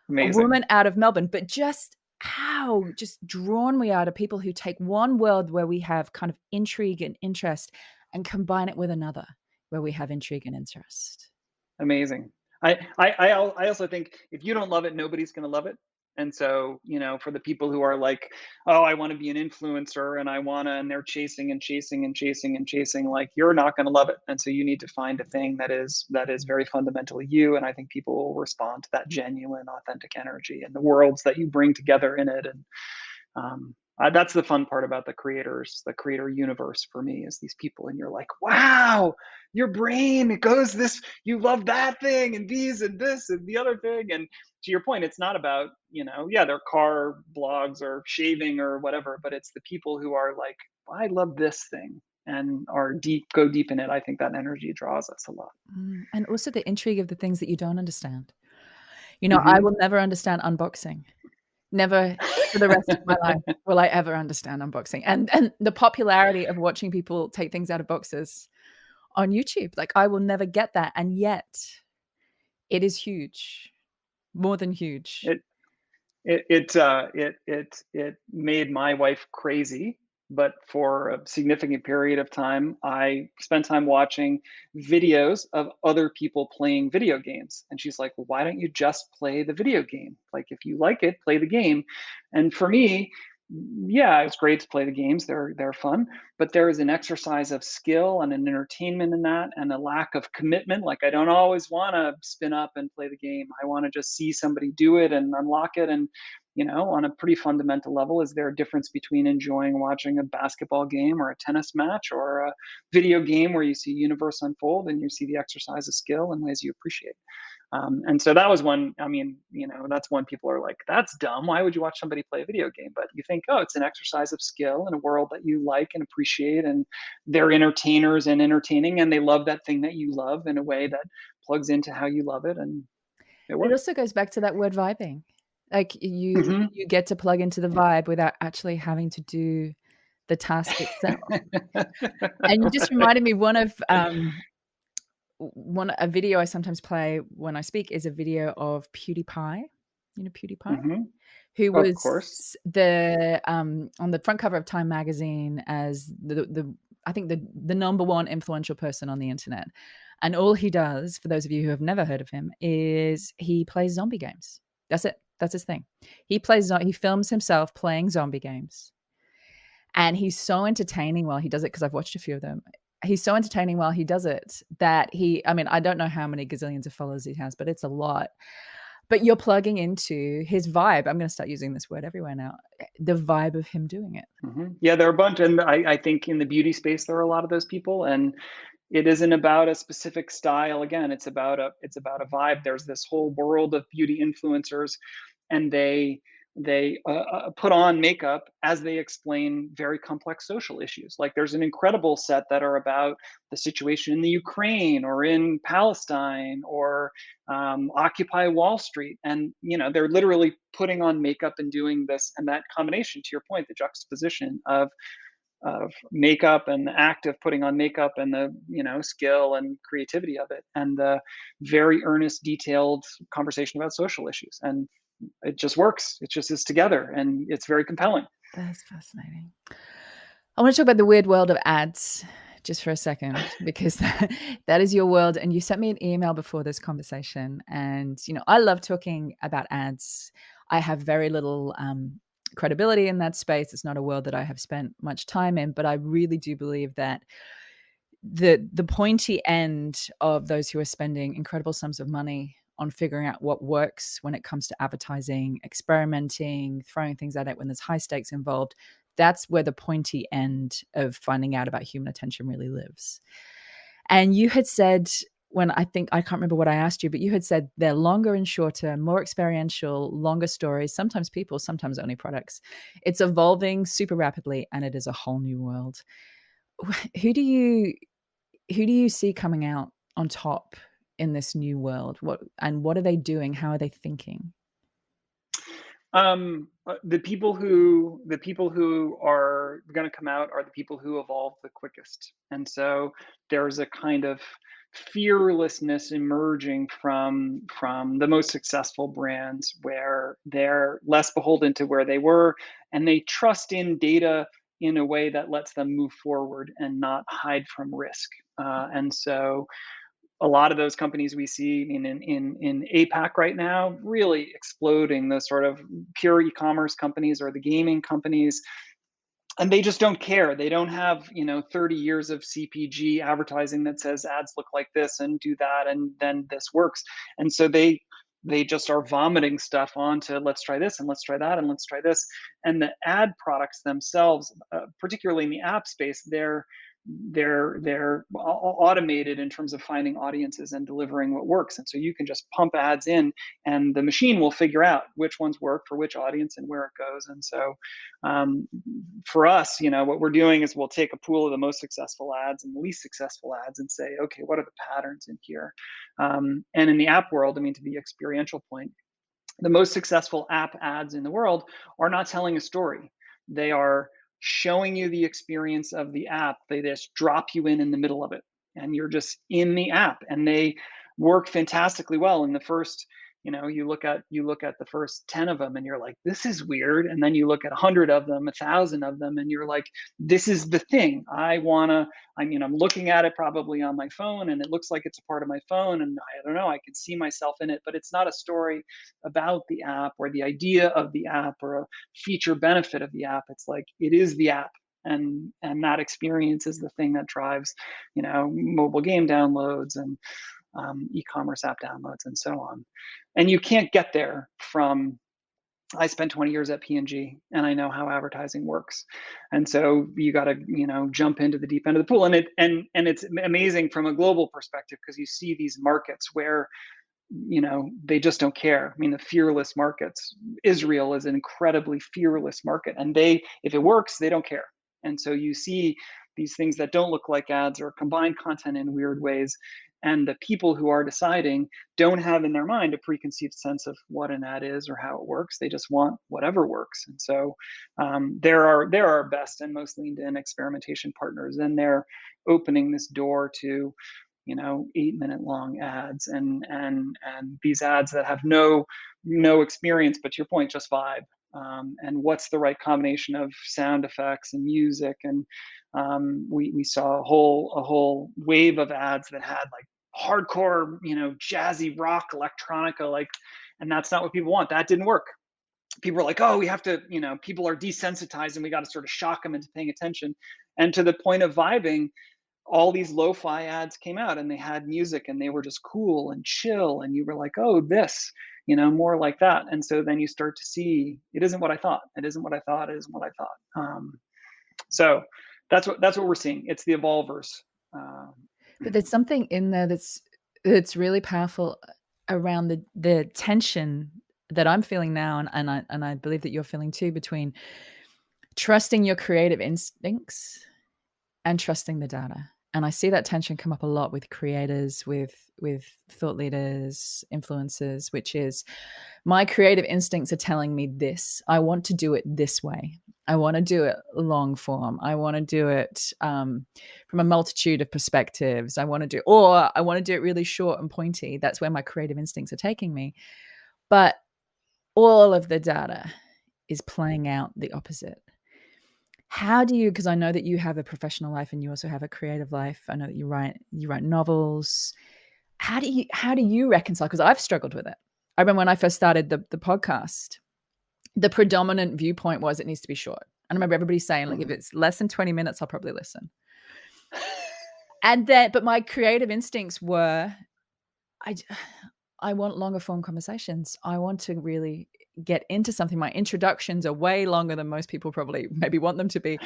Amazing. A woman out of Melbourne. But just how drawn we are to people who take one world where we have kind of intrigue and interest and combine it with another where we have intrigue and interest. Amazing. I also think if you don't love it, nobody's going to love it. And so, for the people who are like, oh, I want to be an influencer and they're chasing and chasing and chasing and chasing, like, you're not going to love it. And so you need to find a thing that is very fundamentally you. And I think people will respond to that genuine, authentic energy and the worlds that you bring together in it. And that's the fun part about the creator universe for me, is these people, and you're like, wow, your brain, it goes this, you love that thing and these and this and the other thing. And to your point, it's not about, their car blogs or shaving or whatever, but it's the people who are like, I love this thing, and go deep in it. I think that energy draws us a lot. And also the intrigue of the things that you don't understand. I will never understand unboxing. Never for the rest of my life will I ever understand unboxing. And the popularity of watching people take things out of boxes on YouTube. Like, I will never get that, and yet it is huge, more than huge. It made my wife crazy, but for a significant period of time, I spent time watching videos of other people playing video games. And she's like, "Well, why don't you just play the video game? Like, if you like it, play the game." And for me, yeah, it's great to play the games. They're fun, but there is an exercise of skill and an entertainment in that, and a lack of commitment. Like, I don't always want to spin up and play the game. I want to just see somebody do it and unlock it. And on a pretty fundamental level, is there a difference between enjoying watching a basketball game or a tennis match or a video game where you see universe unfold and you see the exercise of skill in ways you appreciate? And so that was one. I mean, that's one people are like, "That's dumb. Why would you watch somebody play a video game?" But you think, oh, it's an exercise of skill in a world that you like and appreciate, and they're entertainers and entertaining, and they love that thing that you love in a way that plugs into how you love it, and it It works. also goes back to that word vibing. Like, you Hmm. you get to plug into the vibe without actually having to do the task itself. And you just reminded me, a video I sometimes play when I speak is a video of Pewdiepie. You know Pewdiepie? Hmm. Who Of course. was on the front cover of Time magazine as the I think the number one influential person on the internet. And all he does, for those of you who have never heard of him, is he plays zombie games. That's it. That's his thing. He films himself playing zombie games. And he's so entertaining while he does it, because I've watched a few of them. He's so entertaining while he does it that I mean, I don't know how many gazillions of followers he has, but it's a lot. But you're plugging into his vibe. I'm going to start using this word everywhere now. The vibe of him doing it. Yeah, there are a bunch, and I think in the beauty space there are a lot of those people, and it isn't about a specific style. Again, it's about a vibe. There's this whole world of beauty influencers, and they put on makeup as they explain very complex social issues. Like, there's an incredible set that are about the situation in the Ukraine or in Palestine or Occupy Wall Street, and they're literally putting on makeup and doing this, and that combination, to your point, the juxtaposition of makeup and the act of putting on makeup and the skill and creativity of it, and the very earnest, detailed conversation about social issues, and it just works. It just is together, and it's very compelling. That's fascinating. I want to talk about the weird world of ads just for a second, because that is your world. And you sent me an email before this conversation. And, I love talking about ads. I have very little credibility in that space. It's not a world that I have spent much time in, but I really do believe that the pointy end of those who are spending incredible sums of money on figuring out what works when it comes to advertising, experimenting, throwing things at it when there's high stakes involved, that's where the pointy end of finding out about human attention really lives. And you had said, I can't remember what I asked you, but you had said they're longer and shorter, more experiential, longer stories, sometimes people, sometimes only products. It's evolving super rapidly, and it is a whole new world. Who do you see coming out on top in this new world? What are they doing? How are they thinking? The people who are going to come out are the people who evolve the quickest, and so there's a kind of fearlessness emerging from the most successful brands, where they're less beholden to where they were, and they trust in data in a way that lets them move forward and not hide from risk. And so a lot of those companies we see in APAC right now really exploding, the sort of pure e-commerce companies or the gaming companies, and they just don't care. They don't have 30 years of CPG advertising that says ads look like this and do that and then this works. And so they just are vomiting stuff onto, let's try this and let's try that and let's try this. And the ad products themselves, particularly in the app space, they're automated in terms of finding audiences and delivering what works. And so you can just pump ads in, and the machine will figure out which ones work for which audience and where it goes. And so for us, what we're doing is we'll take a pool of the most successful ads and the least successful ads and say, okay, what are the patterns in here? And in the app world, I mean, to the experiential point, the most successful app ads in the world are not telling a story. They are showing you the experience of the app. They just drop you in the middle of it. and you're just in the app, and they work fantastically well. In the first, you look at the first 10 of them and you're like, this is weird. And then you look at 100 of them, 1,000 of them, and you're like, this is the thing I'm looking at it probably on my phone, and it looks like it's a part of my phone, and I don't know, I can see myself in it, but it's not a story about the app or the idea of the app or a feature benefit of the app. It's like, it is the app. And that experience is the thing that drives, mobile game downloads and e-commerce app downloads and so on. And you can't get there from, I spent 20 years at P&G, and I know how advertising works. And so you got to, jump into the deep end of the pool. And it's amazing from a global perspective, because you see these markets where, they just don't care. I mean, the fearless markets. Israel is an incredibly fearless market, and if it works, they don't care. And so you see these things that don't look like ads or combine content in weird ways. And the people who are deciding don't have in their mind a preconceived sense of what an ad is or how it works. They just want whatever works. And so they're our best and most leaned in experimentation partners, and they're opening this door to 8-minute long ads and these ads that have no experience, but to your point, just vibe. And what's the right combination of sound effects and music. And we saw a whole wave of ads that had like hardcore, jazzy rock electronica, like, and that's not what people want. That didn't work. People are like, oh, we have to, people are desensitized, and we got to sort of shock them into paying attention. And to the point of vibing, all these lo-fi ads came out, and they had music, and they were just cool and chill, and you were like, oh, this, more like that. And so then you start to see, it isn't what I thought, it isn't what I thought, it isn't what I thought. So that's what we're seeing. It's the evolvers. But there's something in there that's really powerful around the tension that I'm feeling now, and I believe that you're feeling too, between trusting your creative instincts and trusting the data. And I see that tension come up a lot with creators, with thought leaders, influencers, which is, my creative instincts are telling me this. I want to do it this way. I want to do it long form. I want to do it from a multitude of perspectives. I want to do it really short and pointy. That's where my creative instincts are taking me. But all of the data is playing out the opposite. How do you, because I know that you have a professional life and you also have a creative life. I know that you write novels. How do you reconcile? Because I've struggled with it. I remember when I first started the podcast, the predominant viewpoint was it needs to be short. I remember everybody saying, like, if it's less than 20 minutes, I'll probably listen. But my creative instincts were, I want longer form conversations. I want to really get into something. My introductions are way longer than most people probably maybe want them to be.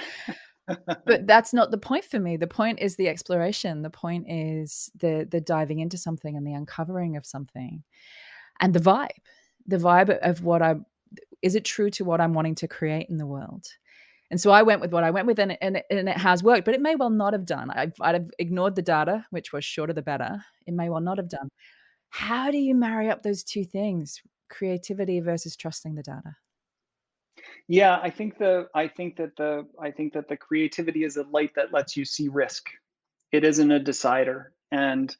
But that's not the point for me. The point is the exploration. The point is the diving into something and the uncovering of something, and the vibe of is it true to what I'm wanting to create in the world? And so I went with what I went with, and it has worked, but it may well not have done. I'd have ignored the data, which was shorter the better. It may well not have done. How do you marry up those two things, creativity versus trusting the data? Yeah, I think that the creativity is a light that lets you see risk. It isn't a decider, and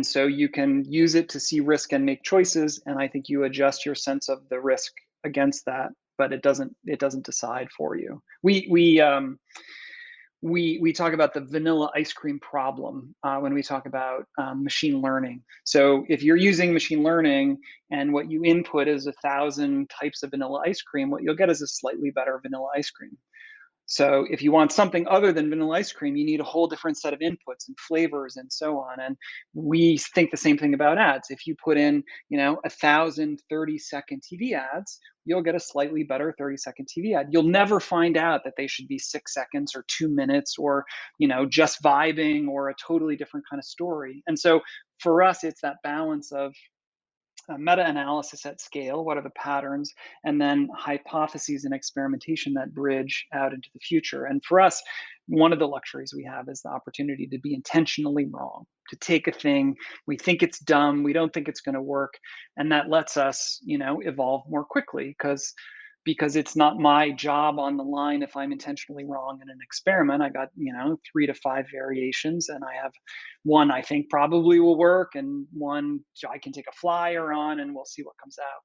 so you can use it to see risk and make choices. And I think you adjust your sense of the risk against that, but it doesn't decide for you. We talk about the vanilla ice cream problem when we talk about machine learning. So if you're using machine learning and what you input is 1,000 types of vanilla ice cream, what you'll get is a slightly better vanilla ice cream. So if you want something other than vanilla ice cream, you need a whole different set of inputs and flavors and so on. And we think the same thing about ads. If you put in, 1,000 30-second TV ads, you'll get a slightly better 30-second TV ad. You'll never find out that they should be 6 seconds or 2 minutes or, just vibing or a totally different kind of story. And so for us, it's that balance of meta-analysis at scale, what are the patterns, and then hypotheses and experimentation that bridge out into the future. And for us, one of the luxuries we have is the opportunity to be intentionally wrong, to take a thing, we think it's dumb, we don't think it's going to work, and that lets us, evolve more quickly, because because it's not my job on the line if I'm intentionally wrong in an experiment. I got, 3 to 5 variations, and I have one I think probably will work, and one I can take a flyer on, and we'll see what comes out.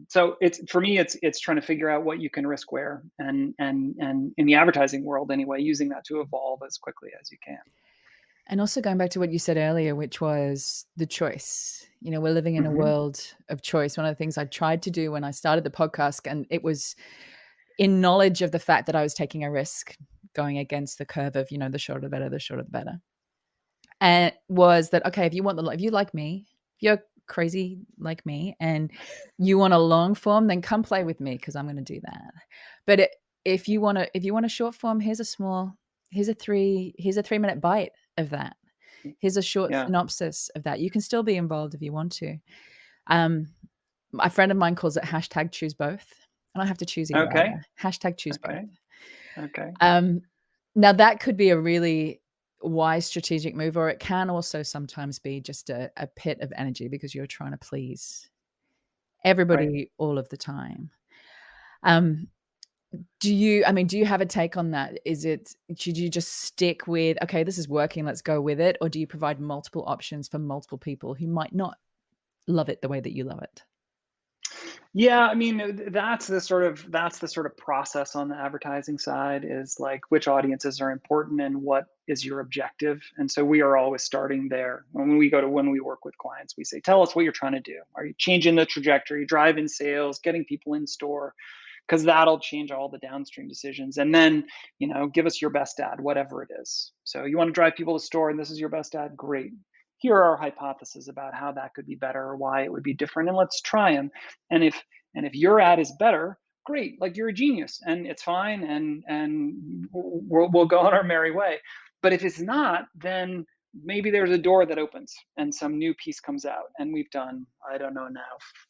So it's for me, it's trying to figure out what you can risk where, and in the advertising world anyway, using that to evolve as quickly as you can. And also going back to what you said earlier, which was the choice. We're living in a world of choice. One of the things I tried to do when I started the podcast, and it was in knowledge of the fact that I was taking a risk going against the curve of, the shorter the better, the shorter the better. And was that, okay, if you like me, if you're crazy like me and you want a long form, then come play with me, because I'm going to do that. But if you want a short form, here's a 3-minute bite of that. Here's a short synopsis of that. You can still be involved if you want to. A friend of mine calls it #choose both. I don't have to choose either. Okay. #choose both. Okay. Now that could be a really wise strategic move, or it can also sometimes be just a pit of energy because you're trying to please everybody all of the time. Do you have a take on that? Should you just stick with, okay, this is working, let's go with it? Or do you provide multiple options for multiple people who might not love it the way that you love it? Yeah, that's the sort of process on the advertising side, is like which audiences are important and what is your objective. And so we are always starting there. When we work with clients, we say, tell us what you're trying to do. Are you changing the trajectory, driving sales, getting people in store? Because that'll change all the downstream decisions. And then, give us your best ad, whatever it is. So you want to drive people to store and this is your best ad? Great. Here are our hypotheses about how that could be better or why it would be different, and let's try them. And if your ad is better, great, like you're a genius and it's fine, and we'll go on our merry way. But if it's not, then maybe there's a door that opens and some new piece comes out. And we've done, I don't know now,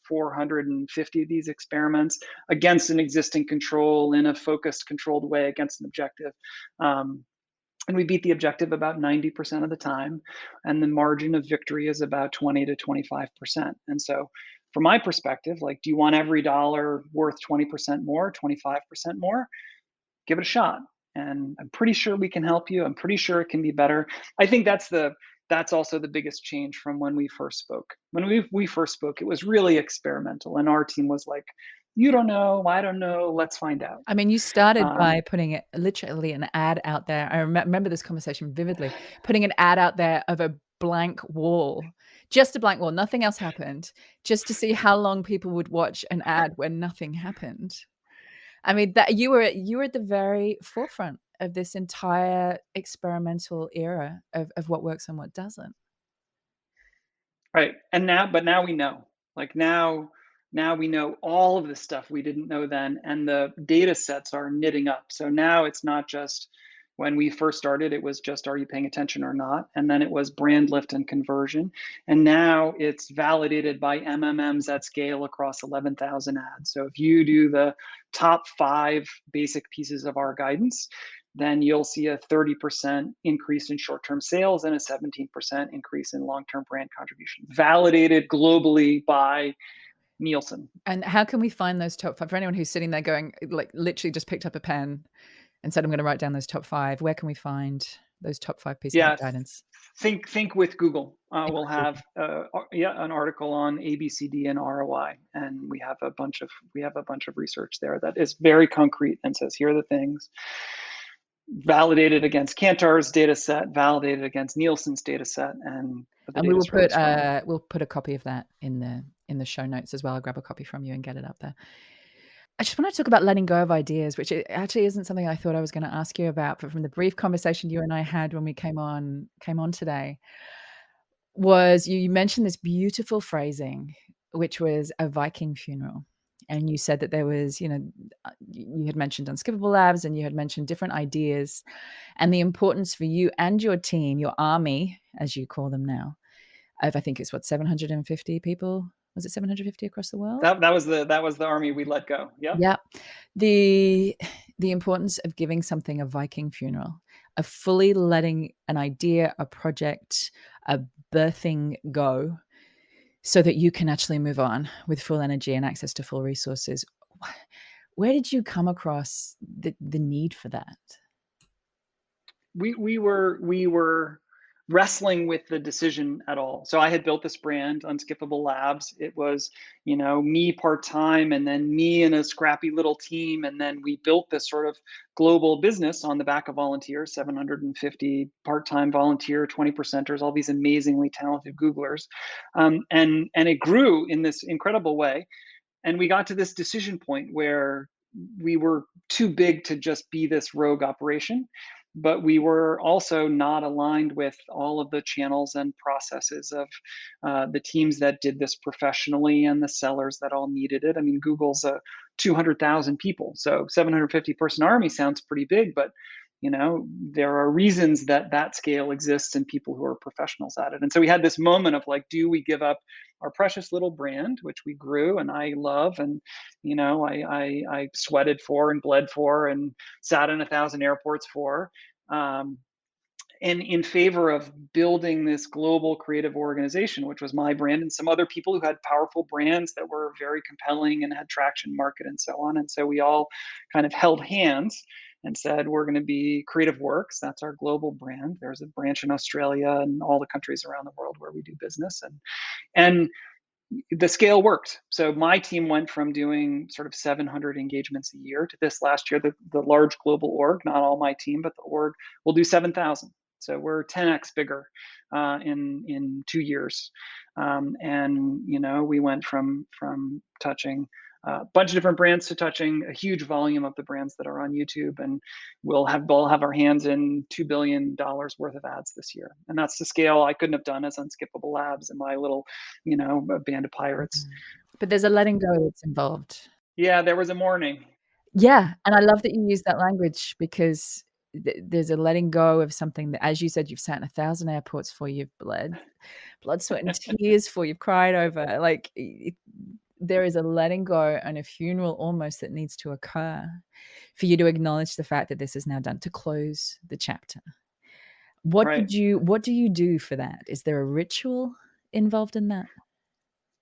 450 of these experiments against an existing control in a focused, controlled way against an objective. And we beat the objective about 90% of the time. And the margin of victory is about 20 to 25%. And so from my perspective, like, do you want every dollar worth 20% more, 25% more? Give it a shot. And I'm pretty sure we can help you. I'm pretty sure it can be better. I think that's also the biggest change from when we first spoke. When we first spoke, it was really experimental. And our team was like, you don't know, I don't know, let's find out. You started by putting literally an ad out there. I remember this conversation vividly, putting an ad out there of a blank wall, just a blank wall. Nothing else happened, just to see how long people would watch an ad when nothing happened. That you were at the very forefront of this entire experimental era of what works and what doesn't. Right. And now we know. Like now we know all of the stuff we didn't know then, and the data sets are knitting up. So now it's not just, when we first started, it was just, are you paying attention or not? And then it was brand lift and conversion. And now it's validated by MMMs at scale across 11,000 ads. So if you do the top 5 basic pieces of our guidance, then you'll see a 30% increase in short-term sales and a 17% increase in long-term brand contribution, validated globally by Nielsen. And how can we find those top 5? For anyone who's sitting there going, like, literally just picked up a pen and said, I'm going to write down those top 5, where can we find those top 5 pieces of guidance? Think with Google. We'll have an article on ABCD and ROI, and we have a bunch of research there that is very concrete and says, here are the things, validated against Kantar's data set, validated against Nielsen's data set, and we will we'll put a copy of that in the show notes as well. I'll grab a copy from you and get it up there. I just want to talk about letting go of ideas, which actually isn't something I thought I was going to ask you about, but from the brief conversation you and I had when we came on today, was you mentioned this beautiful phrasing, which was a Viking funeral. And you said that there was, you had mentioned Unskippable Labs, and you had mentioned different ideas, and the importance for you and your team, your army, as you call them now, of, I think it's 750 people. Was it 750 across the world? That was the army we let go. Yeah. Yeah. The importance of giving something a Viking funeral, of fully letting an idea, a project, a birthing go, so that you can actually move on with full energy and access to full resources. Where did you come across the need for that? We were wrestling with the decision at all. So I had built this brand, Unskippable Labs. It was, me part-time, and then me and a scrappy little team. And then we built this sort of global business on the back of volunteers, 750 part-time volunteer, 20 percenters, all these amazingly talented Googlers. And it grew in this incredible way. And we got to this decision point where we were too big to just be this rogue operation, but we were also not aligned with all of the channels and processes of the teams that did this professionally and the sellers that all needed it. I mean, Google's 200,000 people, so 750 person army sounds pretty big, but there are reasons that that scale exists and people who are professionals at it. And so we had this moment of like, do we give up our precious little brand, which we grew and I love, and I sweated for and bled for and sat in 1,000 airports for, um, and in favor of building this global creative organization, which was my brand and some other people who had powerful brands that were very compelling and had traction market and so on. And so we all kind of held hands and said, we're going to be Creative Works. That's our global brand. There's a branch in Australia and all the countries around the world where we do business. And the scale worked. So my team went from doing sort of 700 engagements a year to this last year, the large global org, not all my team, but the org will do 7,000. So we're 10x bigger in 2 years. And we went from touching a bunch of different brands to touching a huge volume of the brands that are on YouTube, and we'll have our hands in $2 billion worth of ads this year. And that's the scale I couldn't have done as Unskippable Labs and my little, band of pirates. But there's a letting go that's involved. Yeah, there was a morning. Yeah, and I love that you use that language, because there's a letting go of something that, as you said, you've sat in 1,000 airports for, you've bled, blood, sweat, and tears for, you've cried over. Like, there is a letting go and a funeral almost that needs to occur for you to acknowledge the fact that this is now done, to close the chapter. What Right. do you do for that? Is there a ritual involved in that?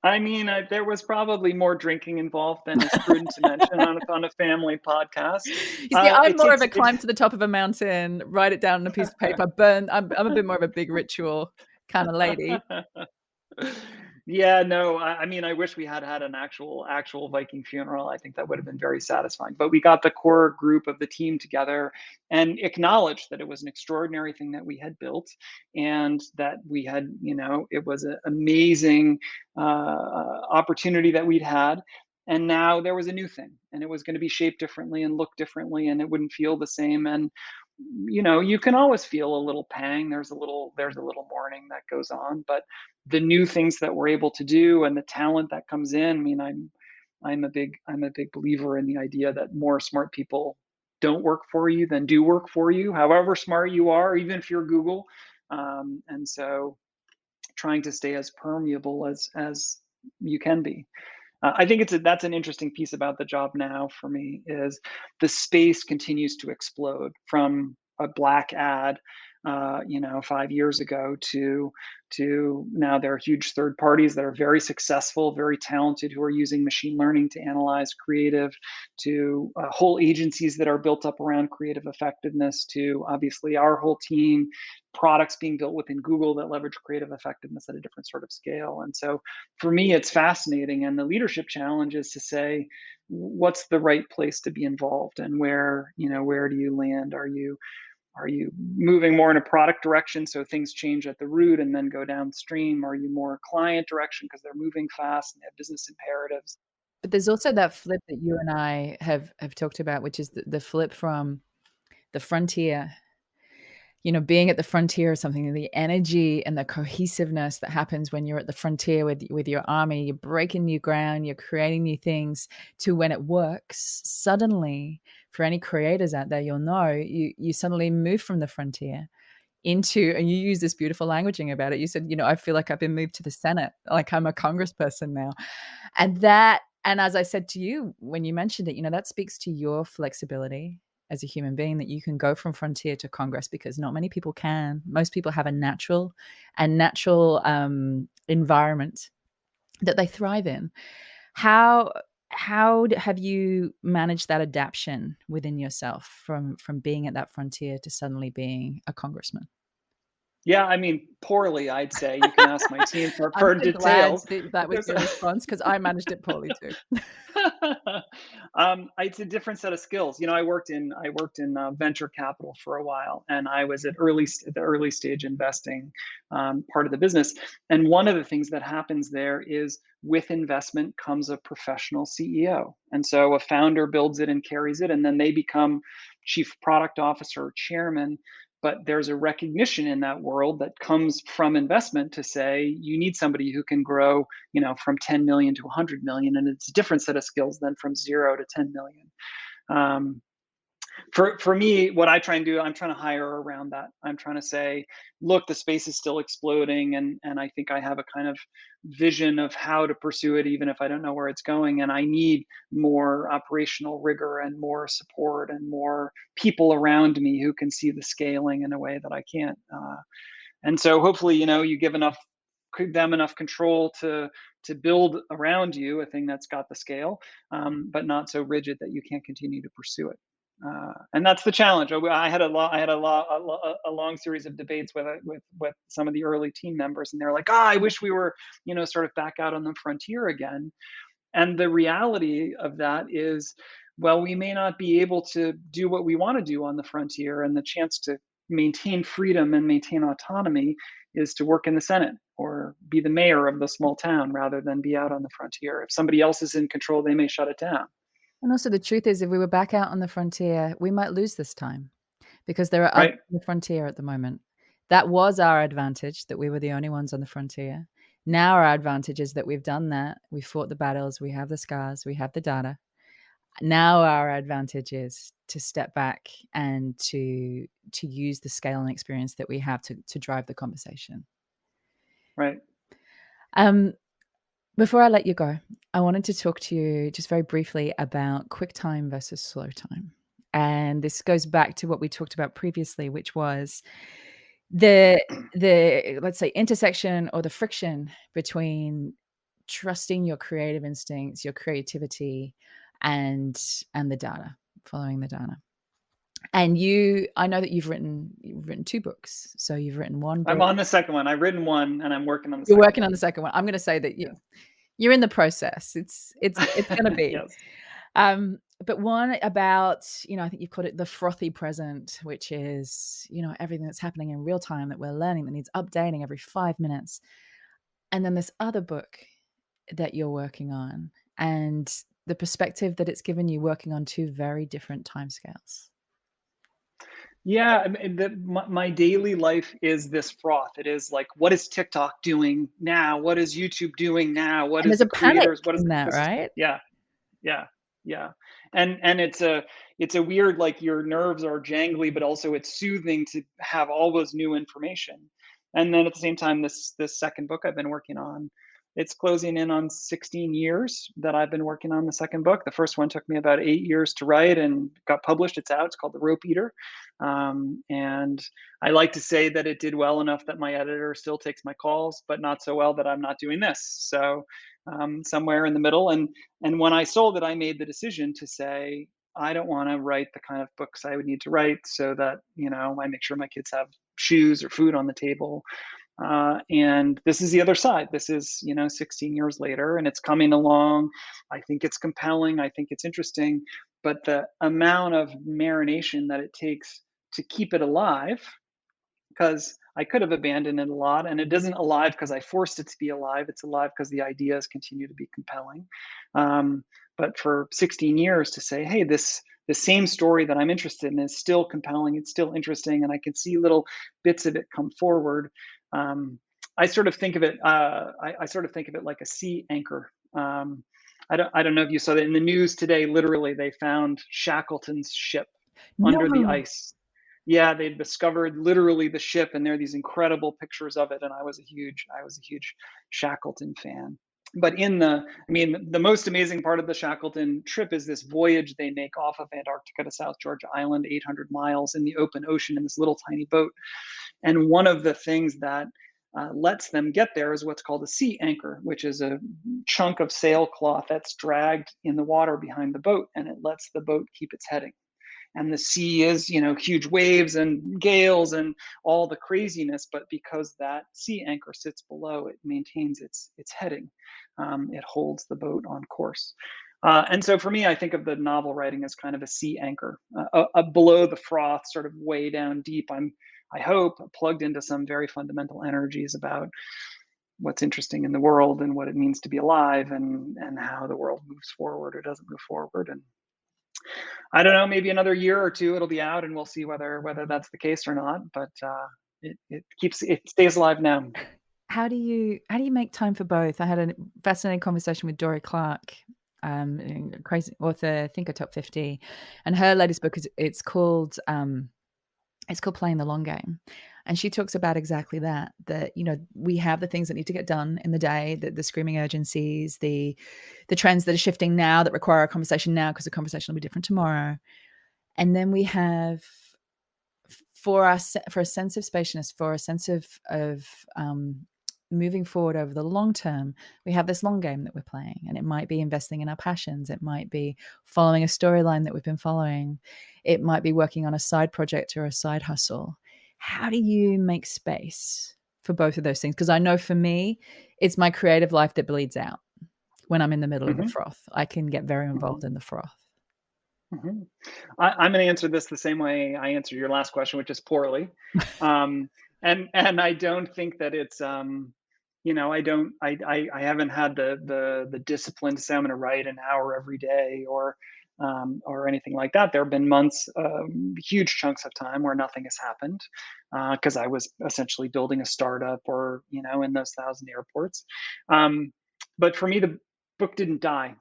I mean, there was probably more drinking involved than is prudent to mention on a family podcast. You see, I'm more of a climb to the top of a mountain, write it down on a piece of paper, burn. I'm a bit more of a big ritual kind of lady. Yeah, no, I mean, I wish we had an actual Viking funeral. I think that would have been very satisfying. But we got the core group of the team together and acknowledged that it was an extraordinary thing that we had built, and that we had, it was an amazing opportunity that we'd had. And now there was a new thing, and it was going to be shaped differently and look differently, and it wouldn't feel the same. And you can always feel a little pang. There's a little mourning that goes on, but the new things that we're able to do and the talent that comes in. I mean, I'm a big believer in the idea that more smart people don't work for you than do work for you, however smart you are, even if you're Google. And so trying to stay as permeable as you can be. I think that's an interesting piece about the job now for me, is the space continues to explode from a black ad, 5 years ago to now there are huge third parties that are very successful, very talented, who are using machine learning to analyze creative, to whole agencies that are built up around creative effectiveness, to obviously our whole team, products being built within Google that leverage creative effectiveness at a different sort of scale. And so for me, it's fascinating. And the leadership challenge is to say, what's the right place to be involved, and where do you land? Are you moving more in a product direction, so things change at the root and then go downstream? Are you more client direction because they're moving fast and they have business imperatives? But there's also that flip that you and I have talked about, which is the flip from the frontier, being at the frontier of something, the energy and the cohesiveness that happens when you're at the frontier with your army, you're breaking new ground, you're creating new things, to when it works, suddenly, for any creators out there, you'll know, you suddenly move from the frontier into, and you use this beautiful languaging about it. You said, I feel like I've been moved to the Senate, like I'm a congressperson now. And as I said to you, when you mentioned it, that speaks to your flexibility as a human being, that you can go from frontier to Congress, because not many people can. Most people have a natural environment that they thrive in. How how have you managed that adaptation within yourself from being at that frontier to suddenly being a congressman? Yeah, I mean, poorly, I'd say. You can ask my team I'm for so glad details. that that But was there's your response, because I managed it poorly too. it's a different set of skills. I worked in venture capital for a while, and I was at the early stage investing part of the business. And one of the things that happens there is with investment comes a professional CEO, and so a founder builds it and carries it, and then they become chief product officer or chairman. But there's a recognition in that world that comes from investment to say you need somebody who can grow, from 10 million to 100 million, and it's a different set of skills than from 0 to 10 million. um, for me, what I try and do, I'm trying to hire around that. I'm trying to say, look, the space is still exploding, and I think I have a kind of vision of how to pursue it, even if I don't know where it's going. And I need more operational rigor and more support and more people around me who can see the scaling in a way that I can't. And so hopefully, you give them enough control to build around you a thing that's got the scale, but not so rigid that you can't continue to pursue it. And that's the challenge. I had a long series of debates with some of the early team members, and they're like, "Ah, I wish we were, sort of back out on the frontier again." And the reality of that is, well, we may not be able to do what we want to do on the frontier, and the chance to maintain freedom and maintain autonomy is to work in the Senate or be the mayor of the small town rather than be out on the frontier. If somebody else is in control, they may shut it down. And also the truth is, if we were back out on the frontier, we might lose this time, because there are others Right? on the frontier at the moment. That was our advantage, that we were the only ones on the frontier. Now our advantage is that we've done that. We fought the battles. We have the scars. We have the data. Now our advantage is to step back and to use the scale and experience that we have to drive the conversation. Right. Before I let you go, I wanted to talk to you just very briefly about QuickTime versus slow time. And this goes back to what we talked about previously, which was the let's say intersection or the friction between trusting your creative instincts, your creativity, and the data, following the data. And I know that you've written 2 books. So you've written one book. I'm on the second one. I've written one, and I'm working on the You're second working one. on the second one. I'm going to say that Yeah. you're in the process. It's going to be. Yes. But one about, I think you've called it the frothy present, which is, everything that's happening in real time that we're learning that needs updating every 5 minutes. And then this other book that you're working on, and the perspective that it's given you working on 2 very different timescales. Yeah, I mean, my daily life is this froth. It is like, what is TikTok doing now? What is YouTube doing now? What And is there's the a panic creators? What is in the that, ecosystem? right? Yeah, yeah, yeah. And it's a weird, like, your nerves are jangly, but also it's soothing to have all those new information. And then at the same time, this second book I've been working on, it's closing in on 16 years that I've been working on the second book. The first one took me about 8 years to write and got published. It's out. It's called The Rope Eater. And I like to say that it did well enough that my editor still takes my calls, but not so well that I'm not doing this. So somewhere in the middle. And when I sold it, I made the decision to say, I don't want to write the kind of books I would need to write so that, I make sure my kids have shoes or food on the table. And this is the other side. This is, 16 years later, and it's coming along. I think it's compelling. I think it's interesting. But the amount of marination that it takes to keep it alive, because I could have abandoned it a lot, and it isn't alive because I forced it to be alive. It's alive because the ideas continue to be compelling. But for 16 years to say, hey, the same story that I'm interested in is still compelling. It's still interesting, and I can see little bits of it come forward. I sort of think of it. I sort of think of it like a sea anchor. I don't know if you saw that in the news today. Literally, they found Shackleton's ship under the No. ice. Yeah, they discovered literally the ship, and there are these incredible pictures of it. And I was a huge Shackleton fan. But the most amazing part of the Shackleton trip is this voyage they make off of Antarctica to South Georgia Island, 800 miles in the open ocean in this little tiny boat. And one of the things that lets them get there is what's called a sea anchor, which is a chunk of sailcloth that's dragged in the water behind the boat, and it lets the boat keep its heading. And the sea is, huge waves and gales and all the craziness, but because that sea anchor sits below, it maintains its heading. It holds the boat on course. And so for me, I think of the novel writing as kind of a sea anchor, below the froth, sort of way down deep. I hope, plugged into some very fundamental energies about what's interesting in the world and what it means to be alive, and how the world moves forward or doesn't move forward. And I don't know, maybe another year or two it'll be out, and we'll see whether that's the case or not. But it stays alive now. How do you make time for both? I had a fascinating conversation with Dory Clark, crazy author, Thinker Top 50, and her latest book it's called Playing the Long Game. And she talks about exactly that we have the things that need to get done in the day, the screaming urgencies, the trends that are shifting now that require a conversation now because the conversation will be different tomorrow. And then we have for a sense of spaciousness, for a sense of moving forward over the long term, we have this long game that we're playing. And it might be investing in our passions. It might be following a storyline that we've been following. It might be working on a side project or a side hustle. How do you make space for both of those things? Because I know for me, it's my creative life that bleeds out when I'm in the middle of the froth. I can get very involved in the froth. I'm going to answer this the same way I answered your last question, which is poorly. And I don't think that it's I haven't had the discipline to say I'm going to write an hour every day or anything like that. There have been months, huge chunks of time where nothing has happened because I was essentially building a startup or in those 1,000 airports. But for me, the book didn't die.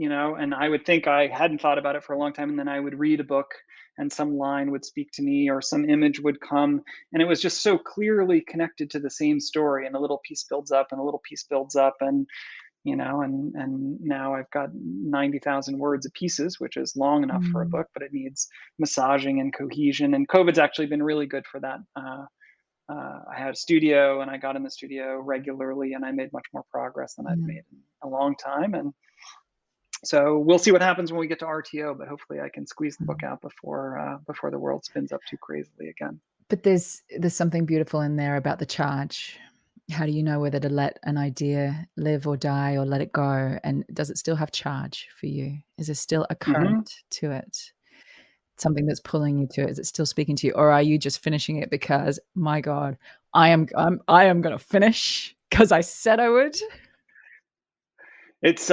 And I would think I hadn't thought about it for a long time, and then I would read a book and some line would speak to me or some image would come, and it was just so clearly connected to the same story, and a little piece builds up and a little piece builds up, and and now I've got 90,000 words of pieces, which is long enough for a book, but it needs massaging and cohesion, and COVID's actually been really good for that. I had a studio, and I got in the studio regularly, and I made much more progress than I'd made in a long time. And so we'll see what happens when we get to RTO, but hopefully I can squeeze the book out before the world spins up too crazily again. But there's something beautiful in there about the charge. How do you know whether to let an idea live or die or let it go? And does it still have charge for you? Is there still a current to it? Something that's pulling you to it? Is it still speaking to you? Or are you just finishing it because, my God, I am going to finish because I said I would? It's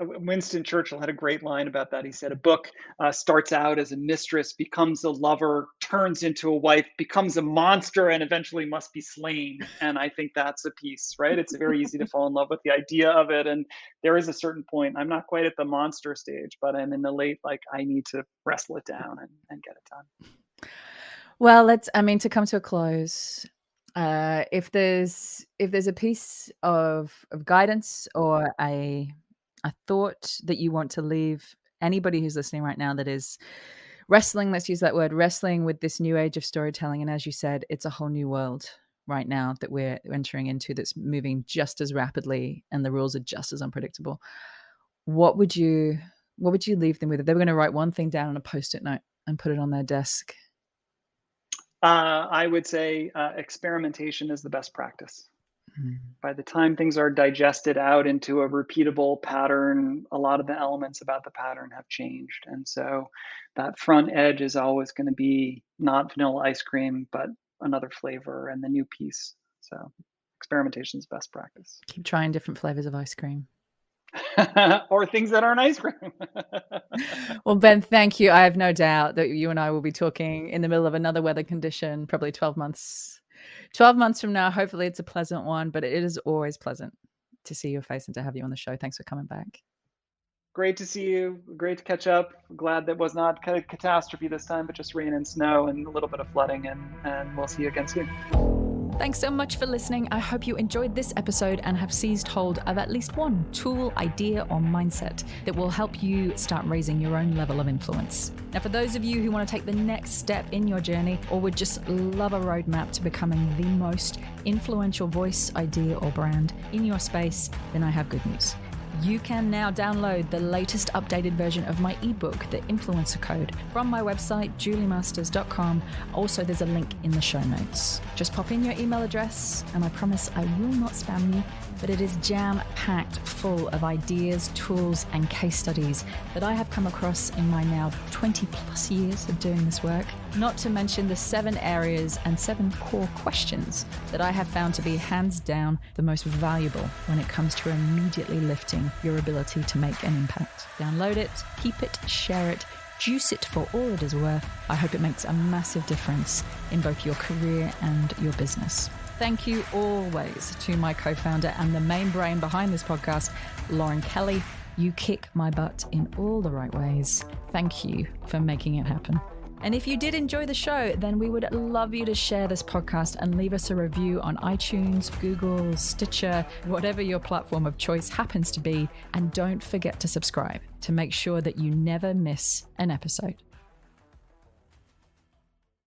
Winston Churchill had a great line about that. He said, a book starts out as a mistress, becomes a lover, turns into a wife, becomes a monster, and eventually must be slain. And I think that's a piece, right? It's very easy to fall in love with the idea of it. And there is a certain point, I'm not quite at the monster stage, but I'm in the late, I need to wrestle it down and get it done. Well, to come to a close, if there's a piece of guidance or a thought that you want to leave anybody who's listening right now that is wrestling, let's use that word, wrestling with this new age of storytelling, and as you said, it's a whole new world right now that we're entering into that's moving just as rapidly and the rules are just as unpredictable. What would you leave them with if they were going to write one thing down on a Post-it note and put it on their desk? I would say experimentation is the best practice. By the time things are digested out into a repeatable pattern, a lot of the elements about the pattern have changed. And so that front edge is always going to be not vanilla ice cream, but another flavor and the new piece. So experimentation is best practice. Keep trying different flavors of ice cream. Or things that aren't ice cream. Well, Ben, thank you. I have no doubt that you and I will be talking in the middle of another weather condition, probably 12 months. 12 months from now, hopefully it's a pleasant one, but it is always pleasant to see your face and to have you on the show. Thanks for coming back. Great to see you. Great to catch up. Glad that was not a catastrophe this time, but just rain and snow and a little bit of flooding, and we'll see you again soon. Thanks so much for listening. I hope you enjoyed this episode and have seized hold of at least one tool, idea, or mindset that will help you start raising your own level of influence. Now, for those of you who want to take the next step in your journey or would just love a roadmap to becoming the most influential voice, idea, or brand in your space, then I have good news. You can now download the latest updated version of my ebook, The Influencer Code, from my website, juliemasters.com. Also, there's a link in the show notes. Just pop in your email address, and I promise I will not spam you, but it is jam-packed full of ideas, tools, and case studies that I have come across in my now 20 plus years of doing this work. Not to mention the 7 areas and 7 core questions that I have found to be hands down the most valuable when it comes to immediately lifting your ability to make an impact. Download it, keep it, share it, juice it for all it is worth. I hope it makes a massive difference in both your career and your business. Thank you always to my co-founder and the main brain behind this podcast, Lauren Kelly. You kick my butt in all the right ways. Thank you for making it happen. And if you did enjoy the show, then we would love you to share this podcast and leave us a review on iTunes, Google, Stitcher, whatever your platform of choice happens to be. And don't forget to subscribe to make sure that you never miss an episode.